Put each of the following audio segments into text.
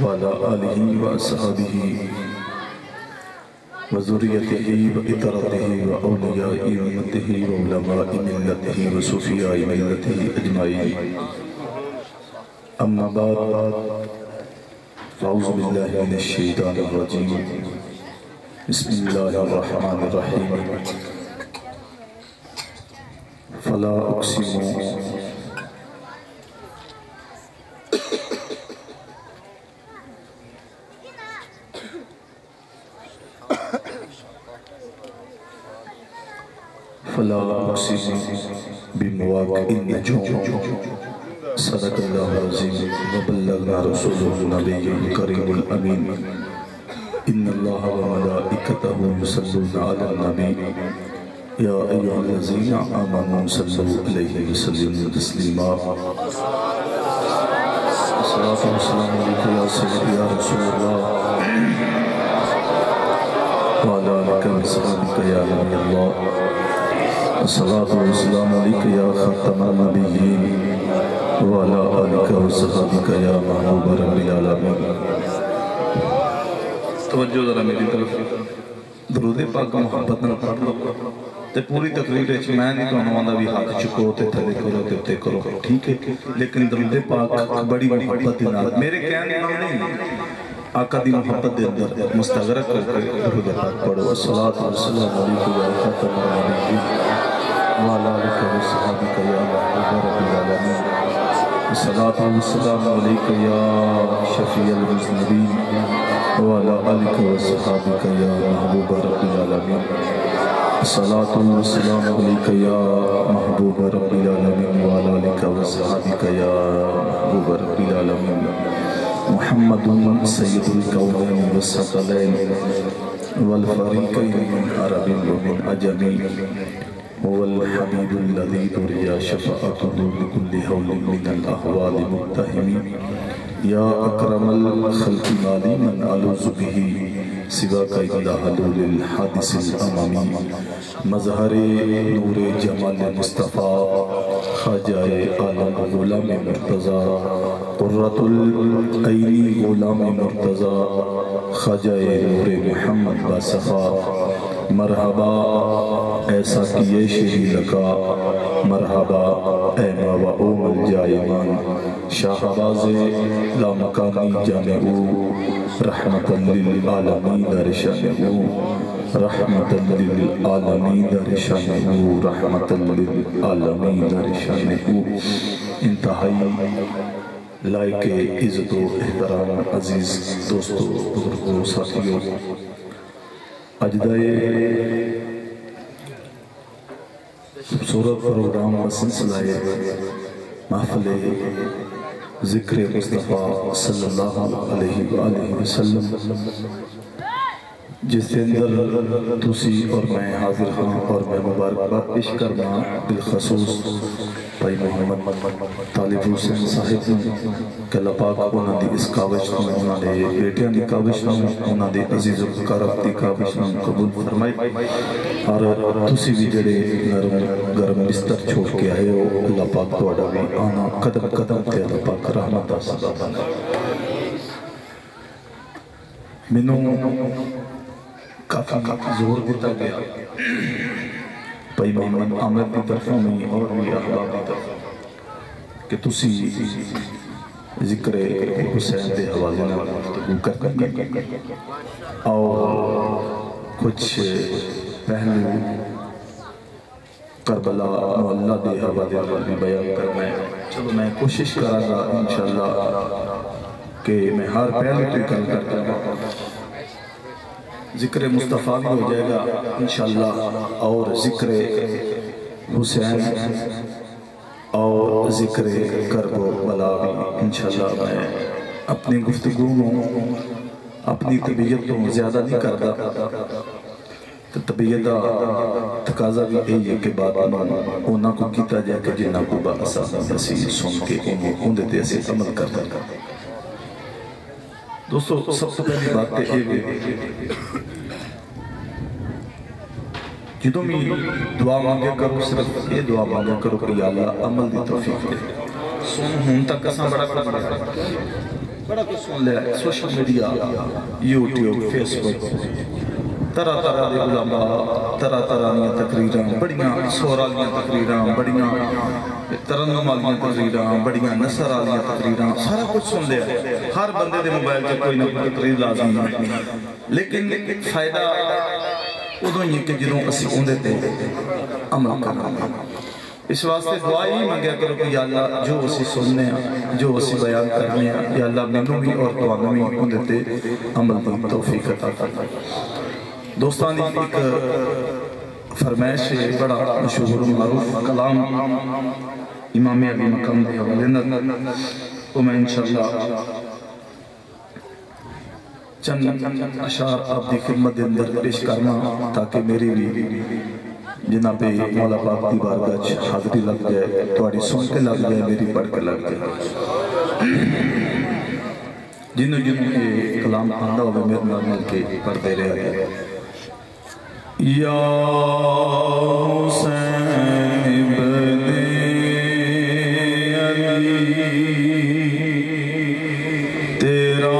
وعلى آله وأصحابه وذريته وإطرته وأولياء أمته وعلماء ملته وصوفياء ملته أجمعين. أما بعد، أعوذ بالله من الشيطان الرجيم. بسم الله الرحمن الرحيم. فلا أقسم بمواقع النجوم. صدق الله العظيم وبلغنا رسوله النبي الكريم الأمين. إن الله وملائكته يصلون على النبي يا أيها الذين آمنوا صلوا عليه وسلموا تسليما. الصلاة والسلام عليك يا سيدي يا رسول الله وعلى آلك وصحبك يا نبي الله. الصلاة والسلام عليك يا خاتم النبيين وعلى آلك وصحبك يا محبوب رب العالمين. توجہ ذرا میری طرف، درود پاک محبت نہ پڑھ لو تے پوری تقریر وچ میں نہیں تانوں آندا بھی ہاتھ چکو تے تھلے کرو تے تے کرو، ٹھیک ہے؟ لیکن درود پاک بڑی محبت نال میرے کہنے نال نہیں، آقا دی محبت دے اندر مستغرق کر کے درود پاک پڑھو. الصلاۃ والسلام علیک یا خاتم النبیین وعلى آلك وصحبك يا محبوب رب العالمين. الصلاة والسلام عليك يا شفيع المذنبين وعلى آلك وصحبك يا محبوب رب العالمين. الصلاة والسلام عليك يا محبوب رب العالمين وعلى آلك وصحبك يا محبوب رب العالمين. محمد سيد الكونين والثقلين والفريقين من عرب ومن عجم، هو الحبيب الذي ترجى شفاعته لكل هول من الأهوال متهم. يا أكرم الخلق مالي من ألوذ به سواك عند حلول الحادث الأمامي. مظہر نور جمال مصطفیٰ خواجہ عالم غلام مرتضی، قرۃ العین غلام مرتضی، خواجہ نور محمد باصفا. مرحبا ایسا کیے شہی لکا، مرحبا اے ماوا او ملجائمان. شاہباز لامکانی جامعو رحمتا للعالمین رشانہو، رحمتا للعالمین رشانہو، رحمتا للعالمین رشانہو. انتہائی لائق عزت و احترام عزیز دوستو، بزرگوں، ساتھیوں، اجدائے خوبصورت پروگرام و سلسلہ محفل ذکر مصطفیٰ صلی اللہ علیہ وآلہ وسلم، جس کے اندر تسی اور میں حاضر ہوں اور میں مبارکباد پیش کرنا بالخصوص بھائی محمد طالب حسین صاحب کہ اللہ پاک انہاں دی اس کاوش میں انہاں نے بیٹیاں دی کاوش میں انہاں دی عزیز و مقرب دی کاوش میں قبول فرمائی. اور تسی بھی جڑے گرم بستر چھوڑ کے آئے ہو، اللہ پاک توڑا بھی آنا قدم قدم تے اللہ پاک رحمت سبا بنا. منوں کافی زور دیتا گیا بھائی محمد عامر کی طرفوں میں اور بھی احباب کی طرف کہ تسی ذکر حسین دے حوالے نہ گفتگو کرتے اور کچھ پہلو کربلا معلّہ دے حوالے نہ بھی بیان کرنا ہے. چلو میں کوشش کرا گا انشاءاللہ کہ میں ہر پہلو تو کل کرتا ہوں. ذکر مصطفیٰ بھی ہو جائے گا انشاءاللہ اور ذکر حسین اور ذکر کرب و بلا بھی انشاءاللہ. میں اپنی گفتگو میں اپنی طبیعت کو زیادہ نہیں کرتا، تو طبیعت تقاضا بھی یہی ہے کہ بات انہاں کو کیتا جائے کہ جنہاں کو بآسانی اسی سن کے انہوں دیتے ایسے عمل کرتا. دوستو سب سے پہلی بات ہے جدوں میں دعا مانگے کرو، صرف یہ دعا مانگے کرو کہ یا اللہ عمل دی توفیق دے. سن ہون تک اساں بڑا کچھ بڑا کچھ سن لیا ہے سوشل میڈیا یوٹیوب فیس بک طرح طرح دے علماء طرح طرح دیا تقریراں بڑیاں سورالیاں تقریراں بڑیاں ترنم والیاں تقریراں بڑیاں نصر والیاں تقریراں سارا کچھ سن لیا ہے ہر بندے دے موبائل سے کوئی نہ کوئی تقریر لازم ہے لیکن فائدہ ادھوں یہ کہ جنہوں اسی اوندے تے عمل کرنا اس واسطے دعا ہی مانگیا کرو کہ یا اللہ جو اسی سننے ہیں جو اسی بیان کرنے ہیں یا اللہ مینوں بھی اور توانوں بھی اوندے تے عمل دی توفیق عطا فرما دوستانی ایک فرمائش ہے بڑا مشہور و معروف کلام امام علی مقام دے حوالے وہ میں انشاءاللہ چند اشعار آپ دی خدمت اندر پیش کرنا تاکہ میری بھی جناب مولا پاک دی بارگاہ حاضری لگ جائے تواڈی سن کے لگ جائے میری پڑھ کے لگ جائے جنہوں یہ کلام آندہ ہوئے میرے نال کے پڑھتے رہے یا حسین ابن علی تیرا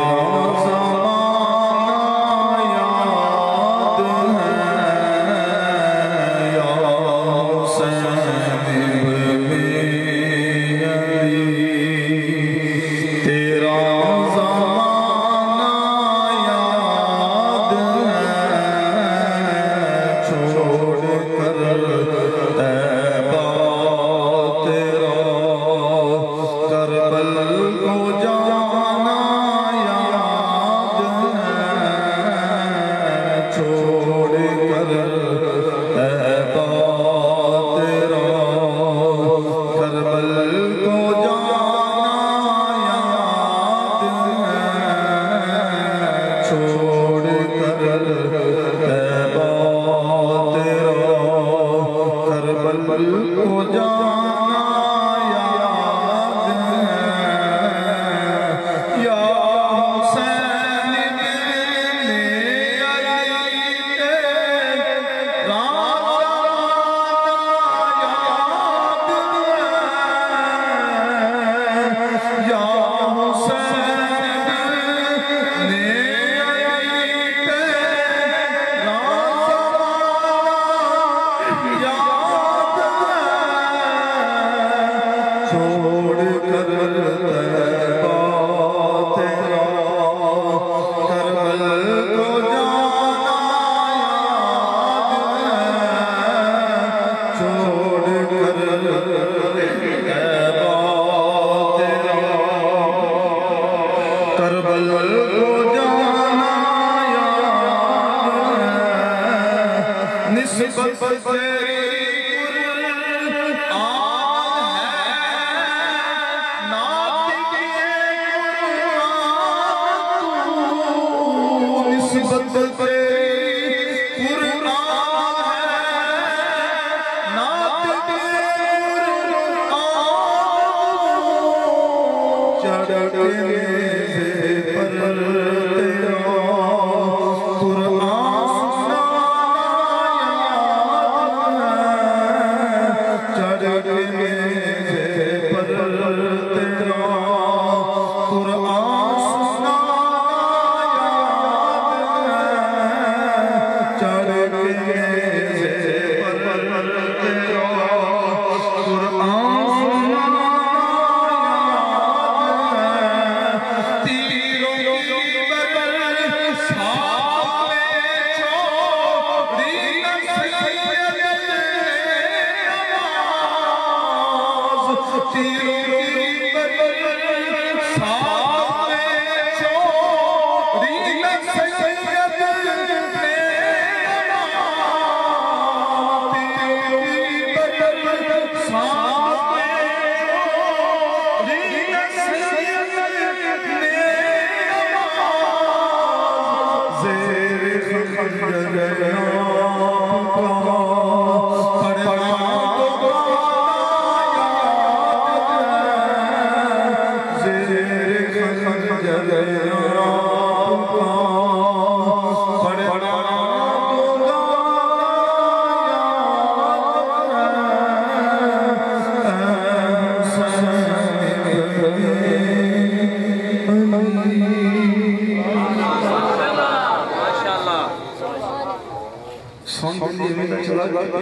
سن دیں میں نے چلا گیا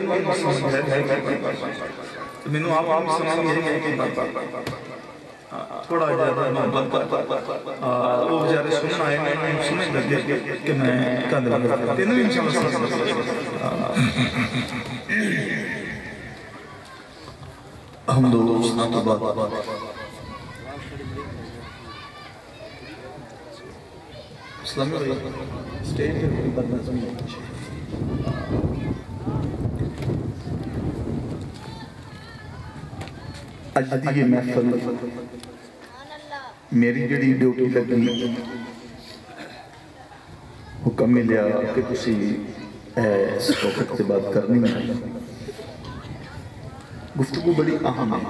میں نے آپ سنا یہ تھوڑا زیادہ محبت وہ بیچارے سنن آئے میں سننے لگے کہ میں کندھ لگا تینوں انشاءاللہ حمد و ثنا کے بعد اسلامی اسٹیج پہ بدنا سمجھے اج دی یہ محفل میری جڑی ڈیوٹی لگی حکم ملیا کہ تسی اس وقت سے بات کرنی ہے گفتگو بڑی اہم ہے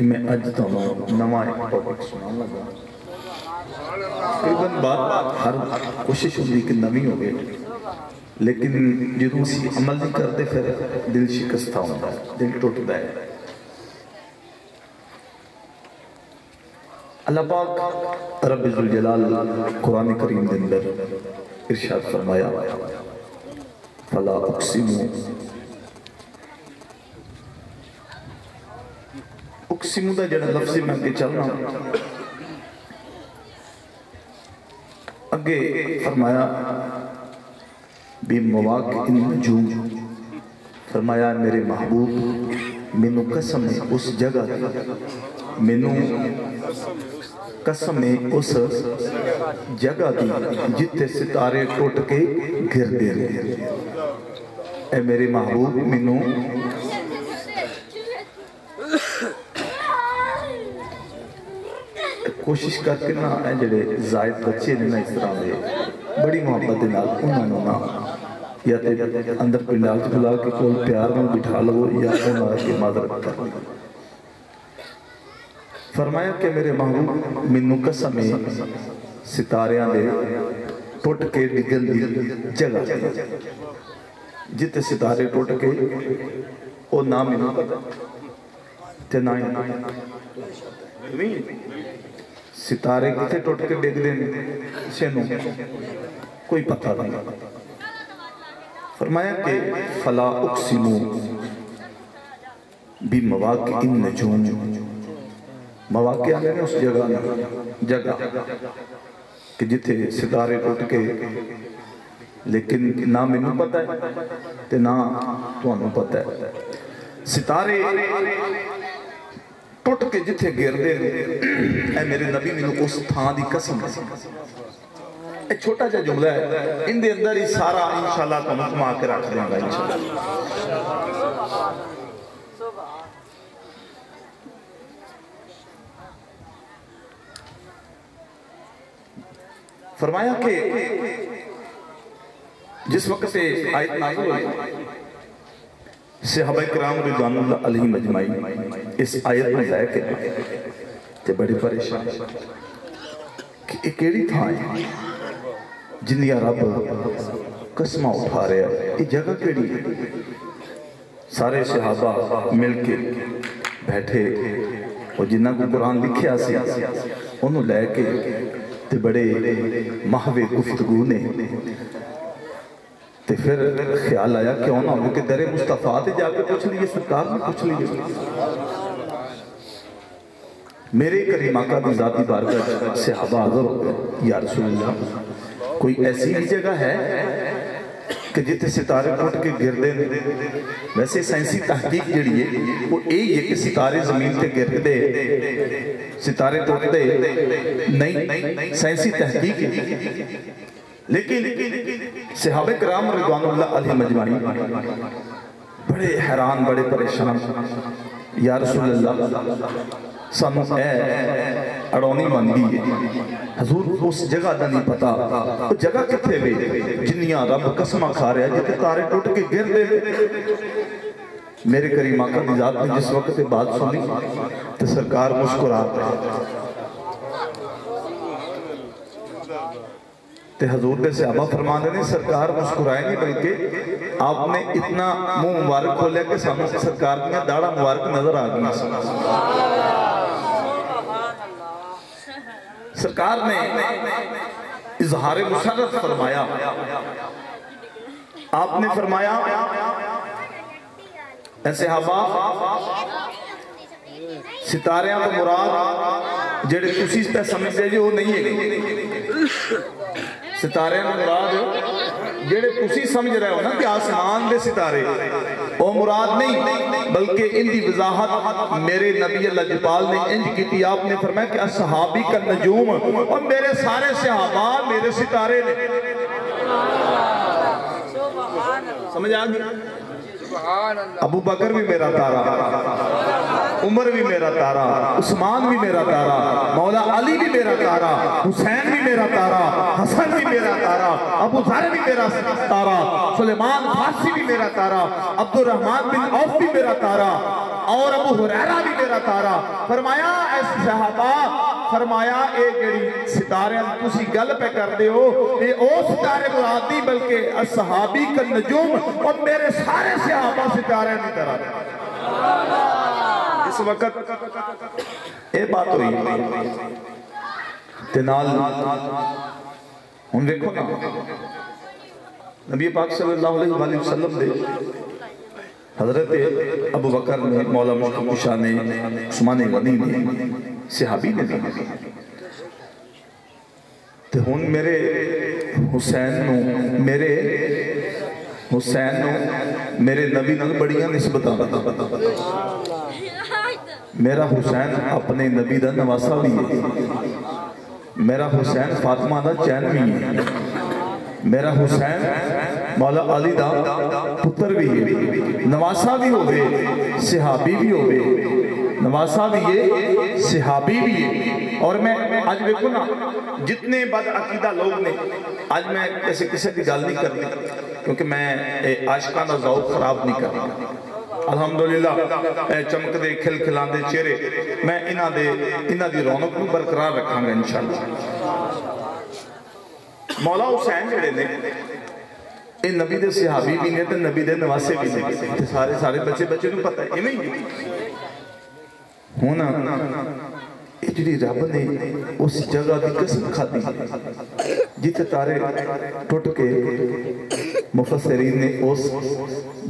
میں اج تو نواں ٹاپک سنان لگا تقریباً بات ہر کوشش ہوئی کہ نویں ہو گئے لیکن جدوں اسی عمل نہیں کرتے پھر دل شکستہ ہوتا ہے دل ٹوٹتا ہے اللہ پاک رب ذوالجلال قرآن کریم کے اندر ارشاد فرمایا فلا اقسمو دا جڑا لفظ میں کے چلنا اگے فرمایا بمواقع النجوم فرمایا میرے محبوب مینوں قسم ہے اس جگہ مینوں قسم ہے اس جگہ دی جتے ستارے ٹوٹ کے گر دے رہے اے میرے محبوب مینوں کوشش کر کے نہ اے جڑے زائد بچے نے اس طرح دے بڑی محبت نال انہاں نوں نہ یا تے اندر پنڈال چ بلا کے کول پیار نال بٹھا لو یا انہاں کی معذرت کر فرمایا کہ میرے محبوب مینوں قسم ہے ستاریاں دے ٹوٹ کے ڈگن دی جگہ جتے ستارے ٹوٹ کے او نام مینوں پتہ تے نہ ستارے کتے ٹوٹ کے ڈگ دیں سینوں کوئی پتہ نہیں فرمایا کہ فلا اقسمو بمواقع النجوم مواقع آنے اس جگہ کہ جتے ستارے ٹوٹ کے لیکن نہ مینوں پتہ ہے تے نہ تانوں پتہ ہے ستارے ٹوٹ کے جتھے گر دے اے میرے نبی مینوں اس تھان دی قسم اے چھوٹا جا جملہ ہے ان دے اندر ہی سارا انشاءاللہ تانوں گھما کے رکھ دیں گا انشاءاللہ فرمایا کہ جس وقت سے آیت نازل ہوئی صحابہ کرام رضوان اللہ علیہ مجمعی اس آیت میں لائے کہ تے بڑے پریشان کہ ایک ایڑی تھا ہے جنیا رب قسمہ اٹھا رہے ہیں یہ جگہ کیڑی ہے سارے صحابہ مل کے بیٹھے اور جنہ کو قرآن لکھیا سی انہوں لے کے تے بڑے محوے گفتگو نے تے پھر خیال آیا کہ ہونا ہو کہ در مصطفیٰ تے جا کے پوچھ لیے سرکار نے پوچھ لیے میرے کریم آقا کی ذاتی بارگاہ صحابہ حاضر ہو گئے یا رسول اللہ کوئی ایسی ہی جگہ ہے کہ جتے ستارے ٹوٹ کے گر دے ویسے سائنسی تحقیق جڑی ہے وہ یہی ہے کہ ستارے زمین تے گر دے ستارے ٹوٹ دے نہیں سائنسی تحقیق ہے لیکن صحابہ کرام رضوان اللہ علیہ مجمعین بڑے حیران بڑے پریشان یا رسول اللہ سانو اے اڑونی مندی ہے حضور اس جگہ دا نہیں پتا وہ جگہ کتھے وے جنیاں رب قسمہ کھا رہے ہیں جتے تارے ٹوٹ کے گر دے میرے کریم آقا کی ذات نے جس وقت بات سنی تو سرکار مسکرا تے حضور نے صحابہ فرمانے نے سرکار مسکرائے نہیں بلکہ آپ نے اتنا منہ مبارک کھولیا کہ سامنے سرکار دیا داڑا مبارک نظر آ گئی سرکار نے اظہار مسرت فرمایا. آپ نے فرمایا اے صحابہ ستاریاں تو مراد جڑے تسی تے سمجھتے جو وہ نہیں ہے. ستاریاں تو مراد جڑے تسی سمجھ رہے ہو نا کہ آسمان دے ستارے وہ مراد نہیں، بلکہ ان دی وضاحت میرے نبی اللہ جبال نے انج کی تھی. آپ نے فرمایا کہ اصحابی کا نجوم، اور میرے سارے صحابہ میرے ستارے نے. سمجھ آگئی؟ ابو بکر بھی میرا تارا، عمر بھی میرا تارا، عثمان بھی میرا تارا، مولا علی بھی میرا تارا، حسین بھی میرا تارا، حسن بھی میرا تارا، ابو ذر بھی میرا تارا، سلیمان فارسی بھی میرا تارا، عبد الرحمن بن عوف بھی میرا تارا، اور ابو ہریرہ بھی میرا تارا. فرمایا اے صحابہ، فرمایا اے جڑی ستارے تسی گل پہ کر دے ہو اے او ستارے مراد نہیں، بلکہ اصحابی کا نجوم، اور میرے سارے صحابہ ستارے نہیں طرح. اس وقت اے بات ہوئی تنال ہم دیکھو نا نبی پاک صلی اللہ علیہ وسلم دے حضرت ابو بکر نے، مولا مشکل کشا نے، عثمان غنی نے، صحابی نے بھی. تو ہن میرے حسین نو میرے نبی نال بڑیاں نسبتاں. میرا حسین اپنے نبی دا نواسا بھی ہے، میرا حسین فاطمہ دا چین بھی ہے، میرا حسین مولا علی دا پتر بھی ہے، نواسا بھی ہوئے صحابی بھی ہوئے، نواسا بھی ہے صحابی بھی ہے. اور میں آج دیکھو نا جتنے بد عقیدہ لوگ نے، آج میں ایسے کسی کی گل نہیں کرنی کیونکہ میں عاشقان اور ذوق خراب نہیں کرنا. الحمدللہ چمک دے کھل کھلان دے چہرے میں انہ دی رونق کو برقرار رکھاں گا انشاءاللہ. مولا حسین جڑے نے اے نبی دے صحابی بھی نے تے نبی دے نواسے بھی نے، سارے بچے نو پتہ ہے ایویں ہی ہونا. جڑی رب نے اس جگہ کی قسم کھاتی جتے تارے ٹوٹ کے مفسرین نے اس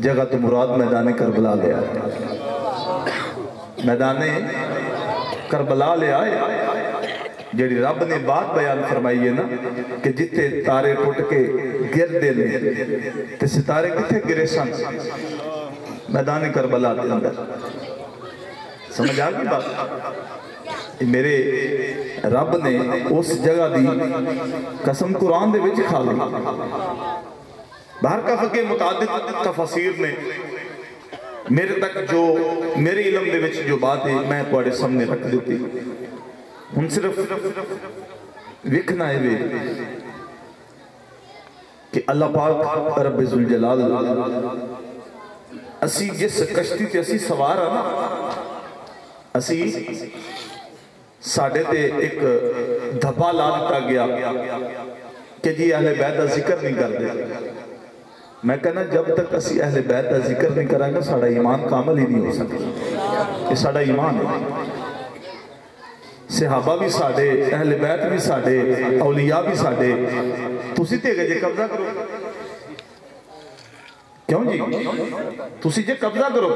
جگہ تو مراد میدان کربلا لیا. میدان کربلا لیا جڑی رب نے بات بیان فرمائی ہے نا کہ جتے تارے ٹوٹ کے گر دے لے تے ستارے کتھے گرے سن میدان کربلا دے اندر. سمجھ آگئی بات؟ میرے رب نے اس جگہ دی قسم قرآن دے وچ کھا لی. باہر کا فقہ متعدد تفسیر نے میرے تک جو میرے علم دے وچ جو بات ہے میں تواڈے سامنے رکھ دیتی. ہن صرف وکھنا ہے وے کہ اللہ پاک رب ذوالجلال اسی جس کشتی تے اسی سوار ہے نا، اسی ساڑھے تے ایک دھبا لا دیتا گیا کہ جی اہل بیت کا ذکر نہیں کر دے. میں کہنا جب تک اسی اہل بیت کا ذکر نہیں کریں گے ساڑھا ایمان کامل ہی نہیں ہو سکتا. یہ ساڑھا ایمان ہے. صحابہ بھی ساڑھے، اہل بیت بھی ساڑھے، اولیاء بھی ساڑھے. تسی تے گئے جے قبضہ کرو کیوں جی؟ تسی جے قبضہ کرو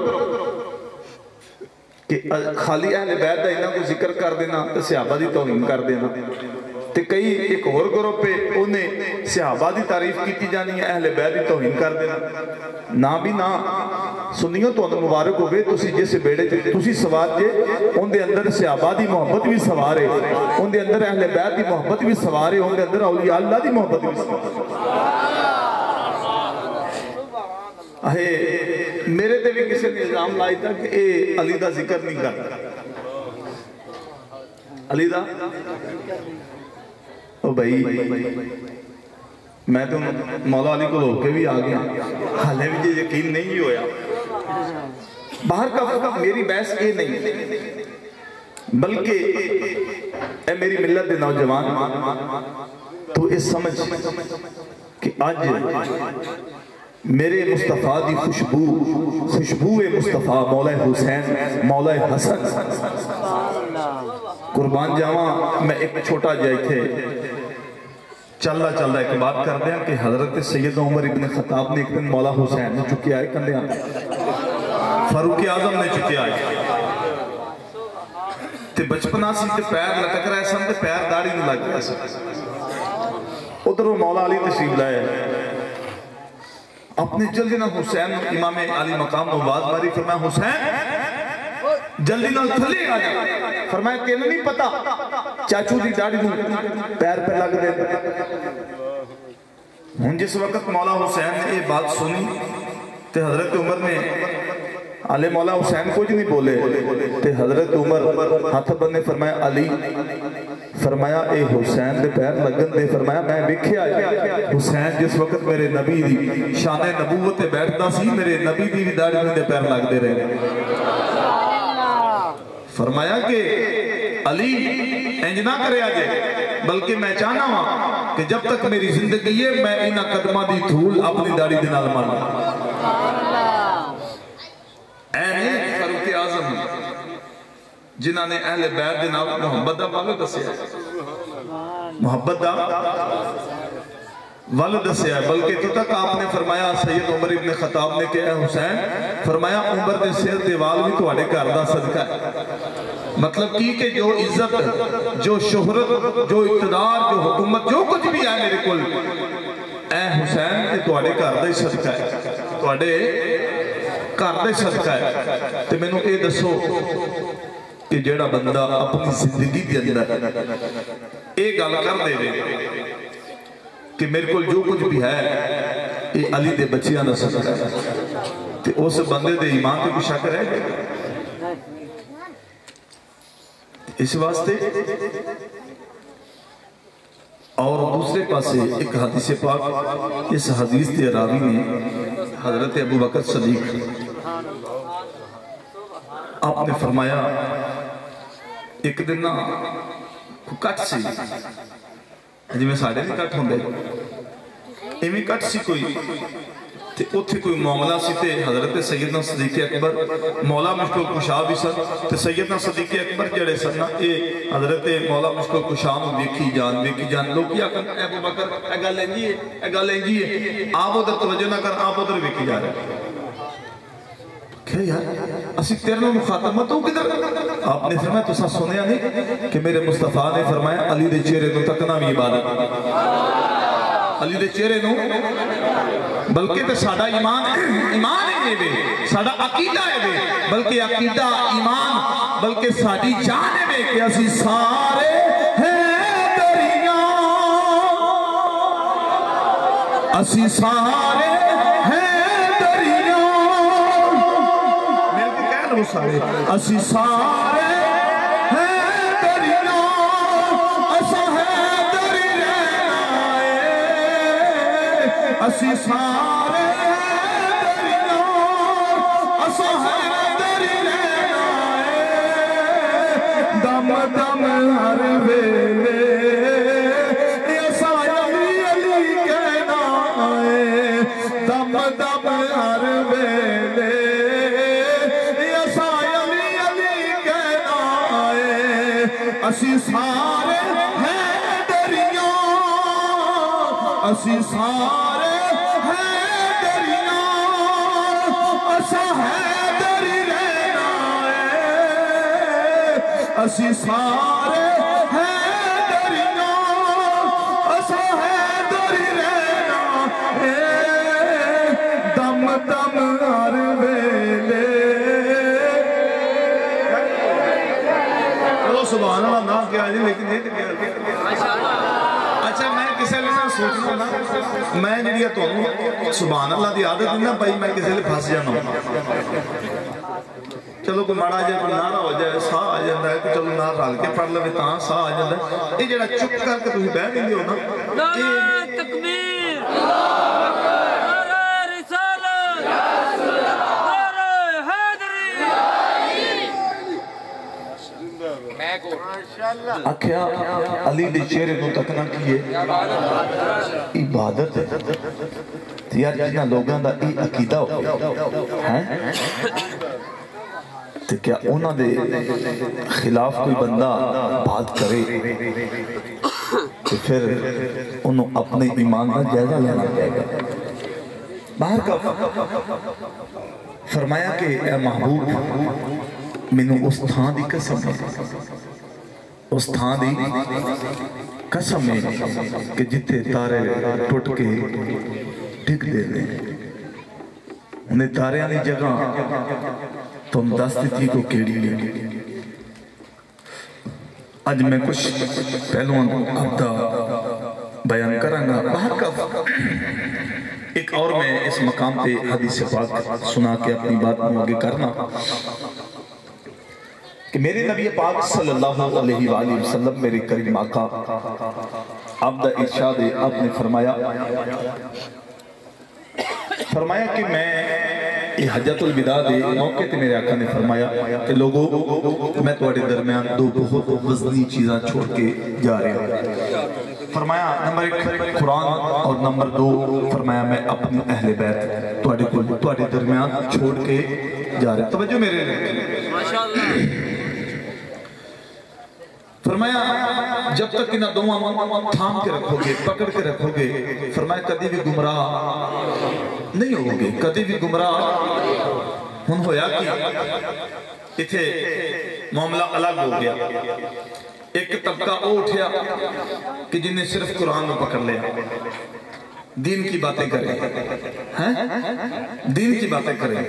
کہ خالی اہل بیت دا انہاں کو ذکر کر دینا تو صحابہ دی توہین کر دینا. تے کئی ایک اور گروہ پہ انہیں صحابہ دی تعریف کیتی جانی ہے، اہل بیت دی توہین کر دینا. نہ بھی نہ سنیوں تو انہوں مبارک ہوئے تسی جیسے بیڑے تسی سوار جے ان دے اندر صحابہ دی محبت بھی سوار ہے، ان دے اندر اہل بیت دی محبت بھی سوار ہے، ان دے اندر اولیاء اللہ دی محبت بھی سوار ہے. میرے تے بھی کسی نے الزام لائی تھا کہ اے علی دا ذکر نہیں کرتا. علی دا او بھائی میں تو مولا علی کو ہو کے بھی آ گیا، حالے بھی یقین نہیں ہویا. باہر کا فقہ میری بحث یہ نہیں بلکہ اے میری ملت دے نوجوان تو اس سمجھ کہ آج میرے مصطفیٰ دی خوشبو مصطفیٰ مولا حسین مولا حسن قربان جاواں میں ایک چھوٹا جائے تھے چلدا چلدا ایک بات کر دیا کہ حضرت سید عمر ابن خطاب نے ایک دن مولا حسین نے چکے آئے کندے آتے فاروق اعظم نے چکے آئے تے بچپنا سی تے پیر لٹک رہے سن تے پیر داڑھی نہ لگ رہا سن ادھر مولا علی تشریف لائے اپنے جلدی نہ حسین امام علی مقام کو آواز ماری فرمایا حسین جلدی نہ تھلے آ جا فرمایا کہ نہیں پتا چاچو دی داڑھی نو پیر پہ لگ دے ہن جس وقت مولا حسین نے یہ بات سنی تے حضرت عمر نے علی مولا حسین کچھ نہیں بولے تے حضرت عمر ہاتھ بندے فرمایا علی فرمایا اے حسین دے پیر لگن دے فرمایا میں ویکھیا حسین جس وقت میرے نبی دی شان نبوت تے بیٹھتا سی میرے نبی دی بھی داڑھی دے پیر لگ دے رہے فرمایا کہ علی انج نہ کرے آجے بلکہ میں چاہنا ہوں کہ جب تک میری زندگی ہے میں انہ قدمہ دی دھول اپنی داڑھی دے نال مارنا اے فاروق اعظم جنہاں نے اہل بیت دے نال محبت دا والو دسیا محبت دا والو دسیا بلکہ تو تک آپ نے فرمایا سید عمر ابن خطاب نے کہ اے حسین فرمایا عمر دے سیر دیوال بھی تو اڑے گھر دا صدقہ ہے مطلب کی کہ جو عزت جو شہرت جو اقتدار جو حکومت جو کچھ بھی ہے میرے کل اے حسین کہ تو اڑے گھر دا ہی صدقہ ہے تو اڑے گھر دا ہی صدقہ ہے تو میں نے یہ دسو کہ جیڑا بندہ اپنی زندگی دے اندر ایک گل کر دے کہ میرے کو جو کچھ بھی ہے یہ علی دے بچیاں دا صدقہ ہے کہ اس بندے دے ایمان پہ کوئی شک رہے گا اس واسطے اور دوسرے پاسے ایک حدیث پاک اس حدیث دے راوی نے حضرت ابو بکر صدیق آپ نے فرمایا ایک دن نا کٹ سی جی میں ساڑھے نہیں کٹ ہوں دے ایمی کٹ سی کوئی تے اتھے کوئی معاملہ سی تے حضرت سیدنا صدیق اکبر مولا مشکل کشا بھی سن تے سیدنا صدیق اکبر جڑے سن اے حضرت مولا مشکل کشا نو دیکھی جان لوگ کیا کر ابو بکر اگا لینجیے آپ ادھر توجہ نہ کر آپ ادھر دیکھی جا رہے کیا یار اسی تیرے مخاطبت ہوں کدھر آپ نے فرمایا تو سا سنیا نہیں کہ میرے مصطفیٰ نے فرمایا علی دے چہرے نو تکنا بھی عبادت علی دے چہرے نو بلکہ تے ساڑا ایمان ہے بے ساڑا عقیدہ ہے بے بلکہ عقیدہ ایمان بلکہ ساڑی جان ہے بے کہ اسی سارے ہیں دریاں اسی سارے اسی سارے ہیں دریاں اسا ہے دری رہنا ہے اسی سارے ہیں دریاں اسا ہے دری رہنا ہے دم دم ہر ویلے اسا علی علی کہنا ہے دم دم ہر ویلے اسی سارے ہیں دریاں اسی سارے ہیں دریاں اسا ہے دری رہنا ہے اسی سارے ہیں دریاں اسا ہے دری رہنا ہے دم دم ہر ویلے سبحان اللہ نام کیا ہے لیکن یہ اچھا میں کسے لینا سوچنا نا میں جڑیا تو سبحان اللہ دی عادت نہیں نا بھائی میں کسے لئے پھاس جانا چلو کوئی ماڑا جائے کوئی نارا ہو جائے سا آ جاندہ ہے کہ چلو نار رال کے پڑھ لے تاں سا آ جاندہ ہے یہ جڑا چک کر کے تجھے بیٹھ نہیں ہو نا نعرہ تکبیر نعرہ رسالت نعرہ حیدری آکھیا علی دے چہرے کو تکنا کیے عبادت ہے یار جنہ لوگاں دا ای عقیدہ ہو تو کیا انہوں دے خلاف کوئی بندہ بات کرے تو پھر انہوں اپنے ایمان کا جائزہ لینا پڑے گا. باہر کا فرمایا کہ اے محبوب مینوں اس تھان دی قسم ہے، اس تھان دی قسم ہے کہ جتھے تارے ٹوٹ کے ڈگ دے دیں انہیں تاریاں دی جگہ تم دس دیتی کو کیڑی لیں. آج میں کچھ پہلوان ابدا بیان کرنگا. باہر کا ایک اور میں اس مقام پہ حدیث پاک سنا کے اپنی بات میں آگے کرنا کہ میرے نبی پاک صلی اللہ علیہ وآلہ وسلم میرے کریم آقا عبد ارشاد آپ نے فرمایا کہ میں یہ حجت الوداع دے موقع تے میرے آقا نے فرمایا کہ لوگوں میں تواڈے درمیان دو بہت وزنی چیزاں چھوڑ کے جا رہے ہیں. فرمایا نمبر 1 قرآن اور نمبر 2 فرمایا میں اپنی اہل بیت تواڈے درمیان چھوڑ کے جا رہے ہیں. توجہ میرے لئے فرمایا جب تک انہاں دونوں تھام کے رکھو گے پکڑ کے رکھو گے فرمایا کدی بھی گمراہ نہیں ہو گے کدی بھی گمراہ ہن ہویا کہ اتھے معاملہ الگ ہو گیا. ایک طبقہ وہ اٹھیا کہ جن نے صرف قرآن میں پکڑ لیا دین کی باتیں کریں دین کی باتیں کریں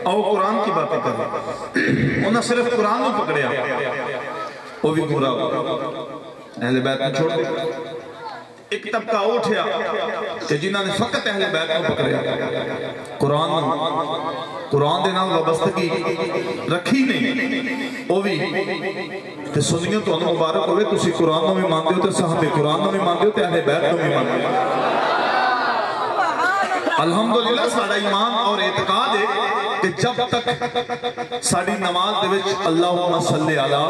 اور قرآن کی باتیں کریں انہاں صرف قرآن میں پکڑیا وہ بھی گمراہ ہو اہل بیت میں چھوڑ دے. ایک طبقہ اٹھیا کہ جنہاں نے فقط اہل بیت میں پکڑیا قرآن دے نام وابستگی رکھی نہیں وہ بھی تے سنیوں تو انہوں مبارک ہوئے تسی قرآن میں مانتے ہو تے صحابہ قرآن میں مانتے ہو تے اہل بیت میں مانتے ہو. الحمدللہ ساڑھا ایمان اور اعتقاد ہے کہ جب تک ساڑھی نماز دے وچ اللہم صلی علی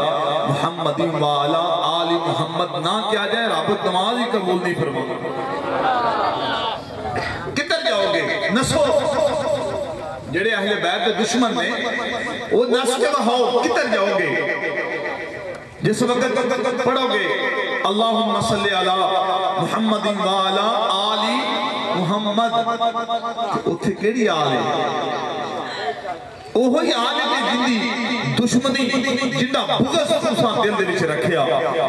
محمد و علی آل محمد نہ کیا جائے رابط نماز ہی قبول نہیں فرماتا. کدھر جاؤ گے نسو جڑے اہل بیت دے دشمن نے وہ نس کے بہاؤ کدھر جاؤ گے جس وقت پڑھو گے اللہم صلی علی محمد و علی آل محمد اتھے کیڑی آل ہے اوہی آل ہے جندی دشمنی جندہ بغض خصوصا دل دے وچ رکھیا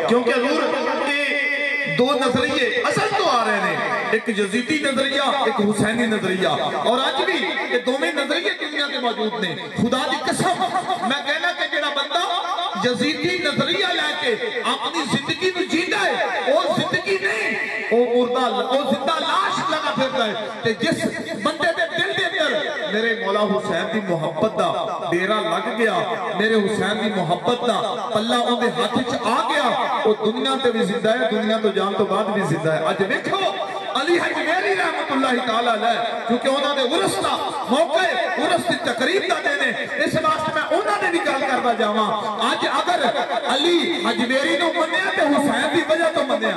کیونکہ حضور کے دو نظریے اصل تو آ رہے ہیں ایک یزیدی نظریہ ایک حسینی نظریہ اور آج بھی یہ دونوں نظریے دنیا کے موجود نے. خدا دی قسم میں کہنا کہ جڑا بندہ یزیدی نظریہ لے کے اپنی زندگی میں جیتا ہے وہ زندگی نہیں وہ مردہ وہ زندہ لاش لگا پھرتا ہے کہ جس بندے دے دل دے اندر میرے مولا حسین دی محبت دا ڈیرا لگ گیا میرے حسین دی محبت دا پلہ ان دے ہاتھ وچ آ گیا وہ دنیا تے بھی زندہ ہے دنیا تو جان تو بعد بھی زندہ ہے. آج دیکھو علی حجویری رحمت اللہ تعالیٰ علیہ کیونکہ انہوں نے عرس دا موقع عرس دی تقریب دا دینے اس واسطے میں انہوں نے بھی گل کرتا جاواں. آج اگر علی حجویری نو منیا تے حسین دی وجہ تو منیا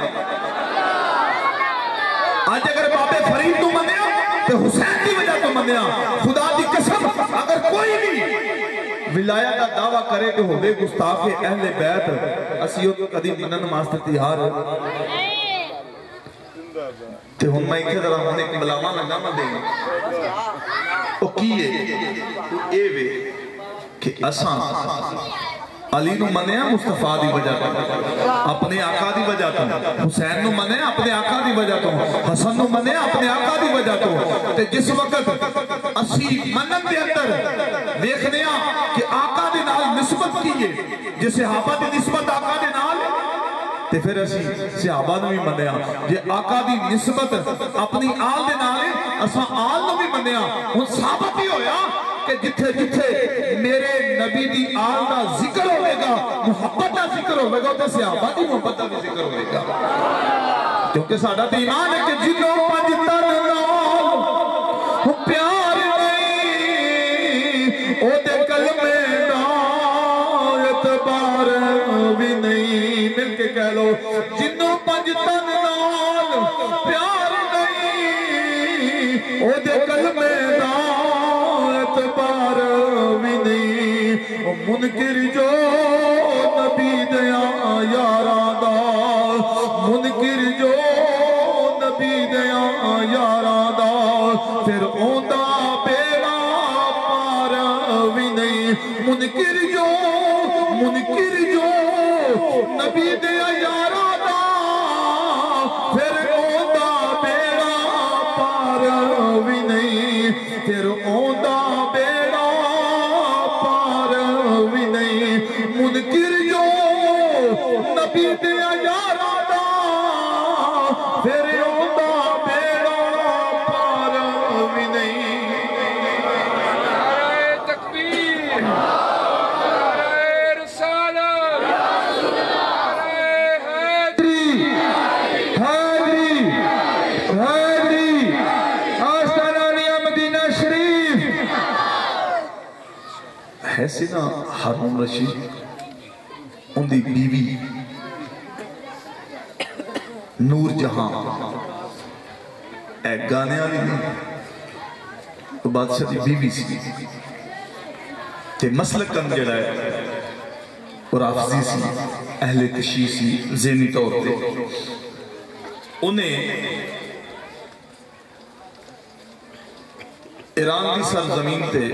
آج اگر بابے فرید تو منیا تے حسین دی وجہ تو منیا. خدا دی قسم اگر کوئی بھی ولایت کا دعویٰ کرے کہ ہوئے گستاخ اہل بیت اسیوں کدی منن ماسٹر تیہار تے ہن میں ایک طرح ہونے کی بلاواں لگا میں دیں او کیے اے وے کہ اساں علی نو منیا مصطفیٰ دی وجہ تو اپنے آقا دی وجہ تو حسین نو منیا اپنے آقا دی وجہ تو حسن نو منیا اپنے آقا دی وجہ تو تے جس وقت اسی منن دے اندر دیکھنیا کہ آقا دے نال نسبت کیے جس صحابہ دی نسبت آقا دے نال تے پھر اسی صحابہ نو بھی منیا جے آقا دی نسبت اپنی آل دے نالے اساں آل نو بھی منیا. ہن ثابت ہی ہویا کہ جتھے جتھے میرے نبی دی آل دا ذکر ہوئے گا محبت دا ذکر ہوئے گا تے صحابہ دی محبت دا بھی ذکر ہوئے گا کیونکہ ساڈا تے ایمان ہے کہ جنوں پنج تن نال پیار نہیں او دے کلمے نال اعتبار بھی نہیں. مل کے کہہ لو جنوں پنج تن نال پیار نہیں او دے کلمے نال اعتبار بھی نہیں. منکر جو نبی دیا یاراں دا منکر جو نبی دیا یاراں دا پھر اوندا بیڑا پار وی نہیں منکر جو نبی دیا یاراں دا پھر اوندا بیڑا پار وی نہیں پھر اوندا بیڑا پار وی نہیں منکر جو نبی دیا یاراں دا پھر اوندا بیڑا پار وی نہیں نعرہ تکبیر نعرہ رسالت نعرہ حیدری آستانانیہ مدینہ شریف ہے سی نا ہارون رشید ان دی بیوی نور جہاں ایک گانے آلی نہیں تو بادشاہ دی بیوی سی کہ مسلکن جڑا ہے اور آفزی سی اہل تشیع سی ذہنی طور پہ انہیں ایران کی سرزمین تے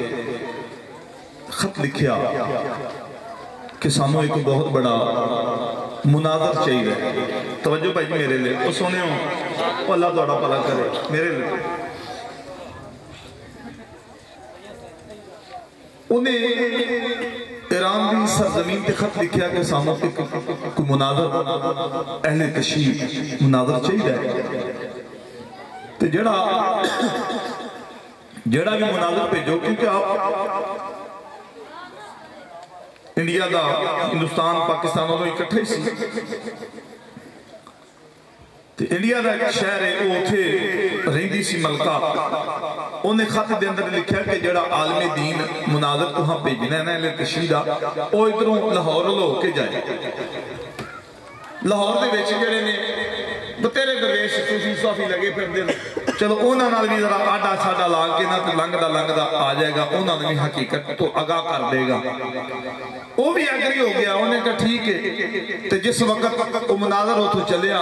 خط لکھیا کہ سامو ایک بہت بڑا مناظر چاہیے توجہ بھائی میرے لئے وہ سونے ہوں وہ اللہ دوڑا پلا کرے میرے لئے انہیں ایران کی سرزمین تے خط لکھیا کہ سامو ایک مناظر اہل تشیع مناظر چاہیے تو جڑا بھی مناظر پہ جو کیونکہ آپ انڈیا دا ہندوستان پاکستانوں تو اکٹھے سی تو انڈیا دا ایک شہر ہے وہ تھے رہندی سی ملکہ انہیں خط دے اندر لکھا کہ جڑا عالم دین مناظر کو ہاں پیجنا ہے نا اہل تشیع دا وہ ادھروں لاہور لو کے جائے لاہور دے ویچے جڑے نے بتیرے درویش صوفی صافی لگے پھر دن چلو اونا نال بھی ذرا آڈا ساڈا لاغ کے نا تو لنگ دا آ جائے گا اونا نے بھی حقیقت تو آگاہ کر دے گا وہ بھی اگری ہو گیا انہیں کہا ٹھیک ہے تو جس وقت وہ مناظر ہو تو چلیا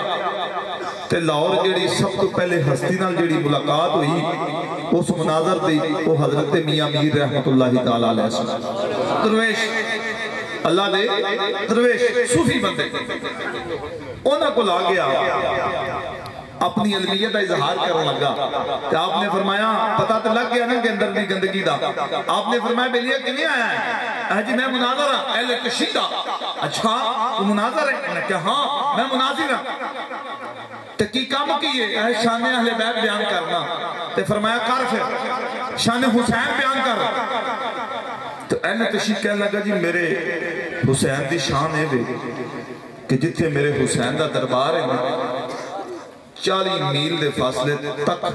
تو لاہور جڑی سب تو پہلے ہستی نال جڑی ملاقات ہوئی اس مناظر دی وہ حضرت میاں میر رحمت اللہ تعالیٰ علیہ السلام درویش اللہ دے درویش صوفی بندے انہاں کو لا گیا اپنی علمیت کا اظہار کرنے لگا تو آپ نے فرمایا پتہ تو لگ گیا نا کہ اندر دی گندگی دا آپ نے فرمایا بے لئے کنی آیا ہے جی میں مناظر ہوں اہل تشیع دا اچھا تو مناظر ہے میں کہا ہاں میں مناظر ہوں تو کی کام کیے شان اہل بیت بیان کرنا تو فرمایا کر پھر شان حسین بیان کر تو اہل تشیع کہنے لگا جی میرے حسین دی شان ہے کہ جتھے میرے حسین دا دربار ہے 40 میل دے فاصلے تک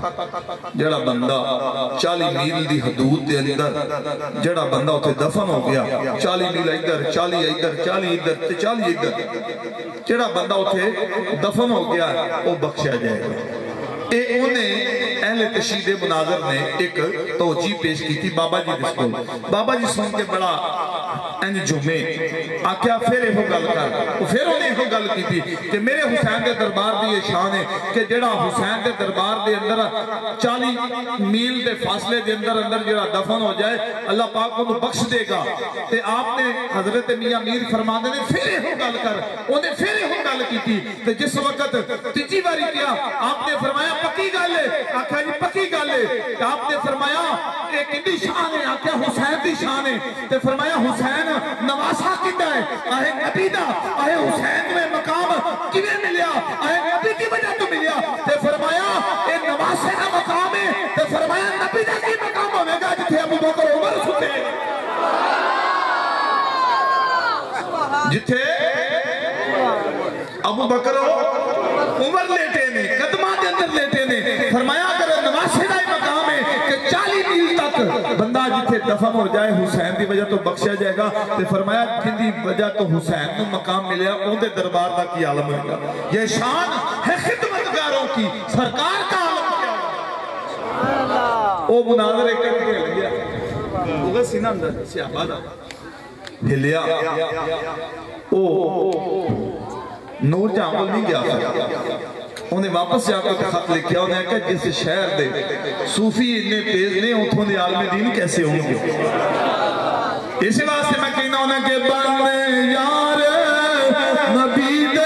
جڑا بندہ 40 میل دی حدود دے اندر جڑا بندہ ہوتے دفن ہو گیا 40 میل ادھر 40 ادھر 40 ادھر 40 ادھر جڑا بندہ ہوتے دفن ہو گیا وہ بخشا جائے گا انہیں اہل تشیع دے مناظر نے ایک توجیہ پیش کی تھی بابا جی جس کو بابا جی سن کے بڑا انج جمعے آکیا پھر ایک گل کر پھر انہیں ایک گل کی تھی کہ میرے حسین دے دربار دی یہ شان ہے کہ جڑا حسین دے دربار دے اندر 40 میل دے فاصلے دے اندر جڑا دفن ہو جائے اللہ پاک کو بخش دے گا تے آپ نے حضرت میاں میر فرمانے نے پھر ایک گل کر انہیں پھر ایک گل کی تھی تے جس وقت تیجی باری کیا آپ نے فرمایا پکی گل ہے آکھا جی پکی گل ہے آپ نے فرمایا ایک اندی شان ہے آکھا حسین دی شان ہے تے فرمایا حسین نواسا کتا ہے آہے نبی دا آہے حسین میں مقام کیویں ملیا آہے نبی کی وجہ تو ملیا تے فرمایا اے نواسے کا مقام ہے تے فرمایا نبی دا کی مقام ہوئے گا جتھے ابو بکر عمر ستے جتھے ابو بکر عمر لیٹے نے قدمہ دے اندر لیٹے نے فرمایا اگر نواسے کا مقام ہے کہ 40 میل تک بندہ جتھے دفن ہو جائے حسین دی وجہ تو بخشیا جائے گا تے فرمایا جن دی وجہ تو حسین کو مقام ملیا ان دے دربار دا کی عالم ہے گا یہ شان ہے خدمتگاروں کی سرکار کا عالم کیا وہ مناظر ایک کر کے لگیا وہ سینہ اندر سیابہ دا ہلیا او نور جہاں کو نہیں گیا انہیں واپس جا کر خط لکھیا انہیں کہا جس شہر دے صوفی اتنے تیز نہیں اتھوں دے عالم دین کیسے ہوں گے اسی واسطے میں کہنا انہیں کہ بن یار نبی دے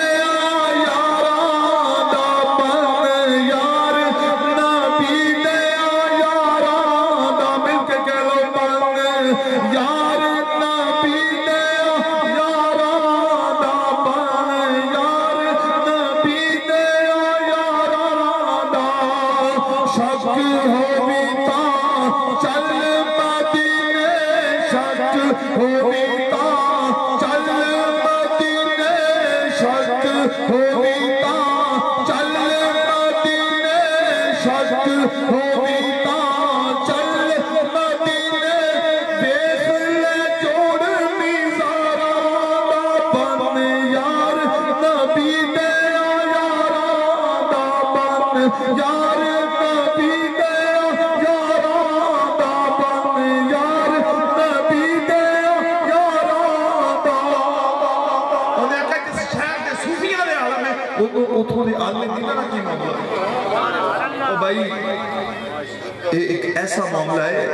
ایک ایسا معاملہ ہے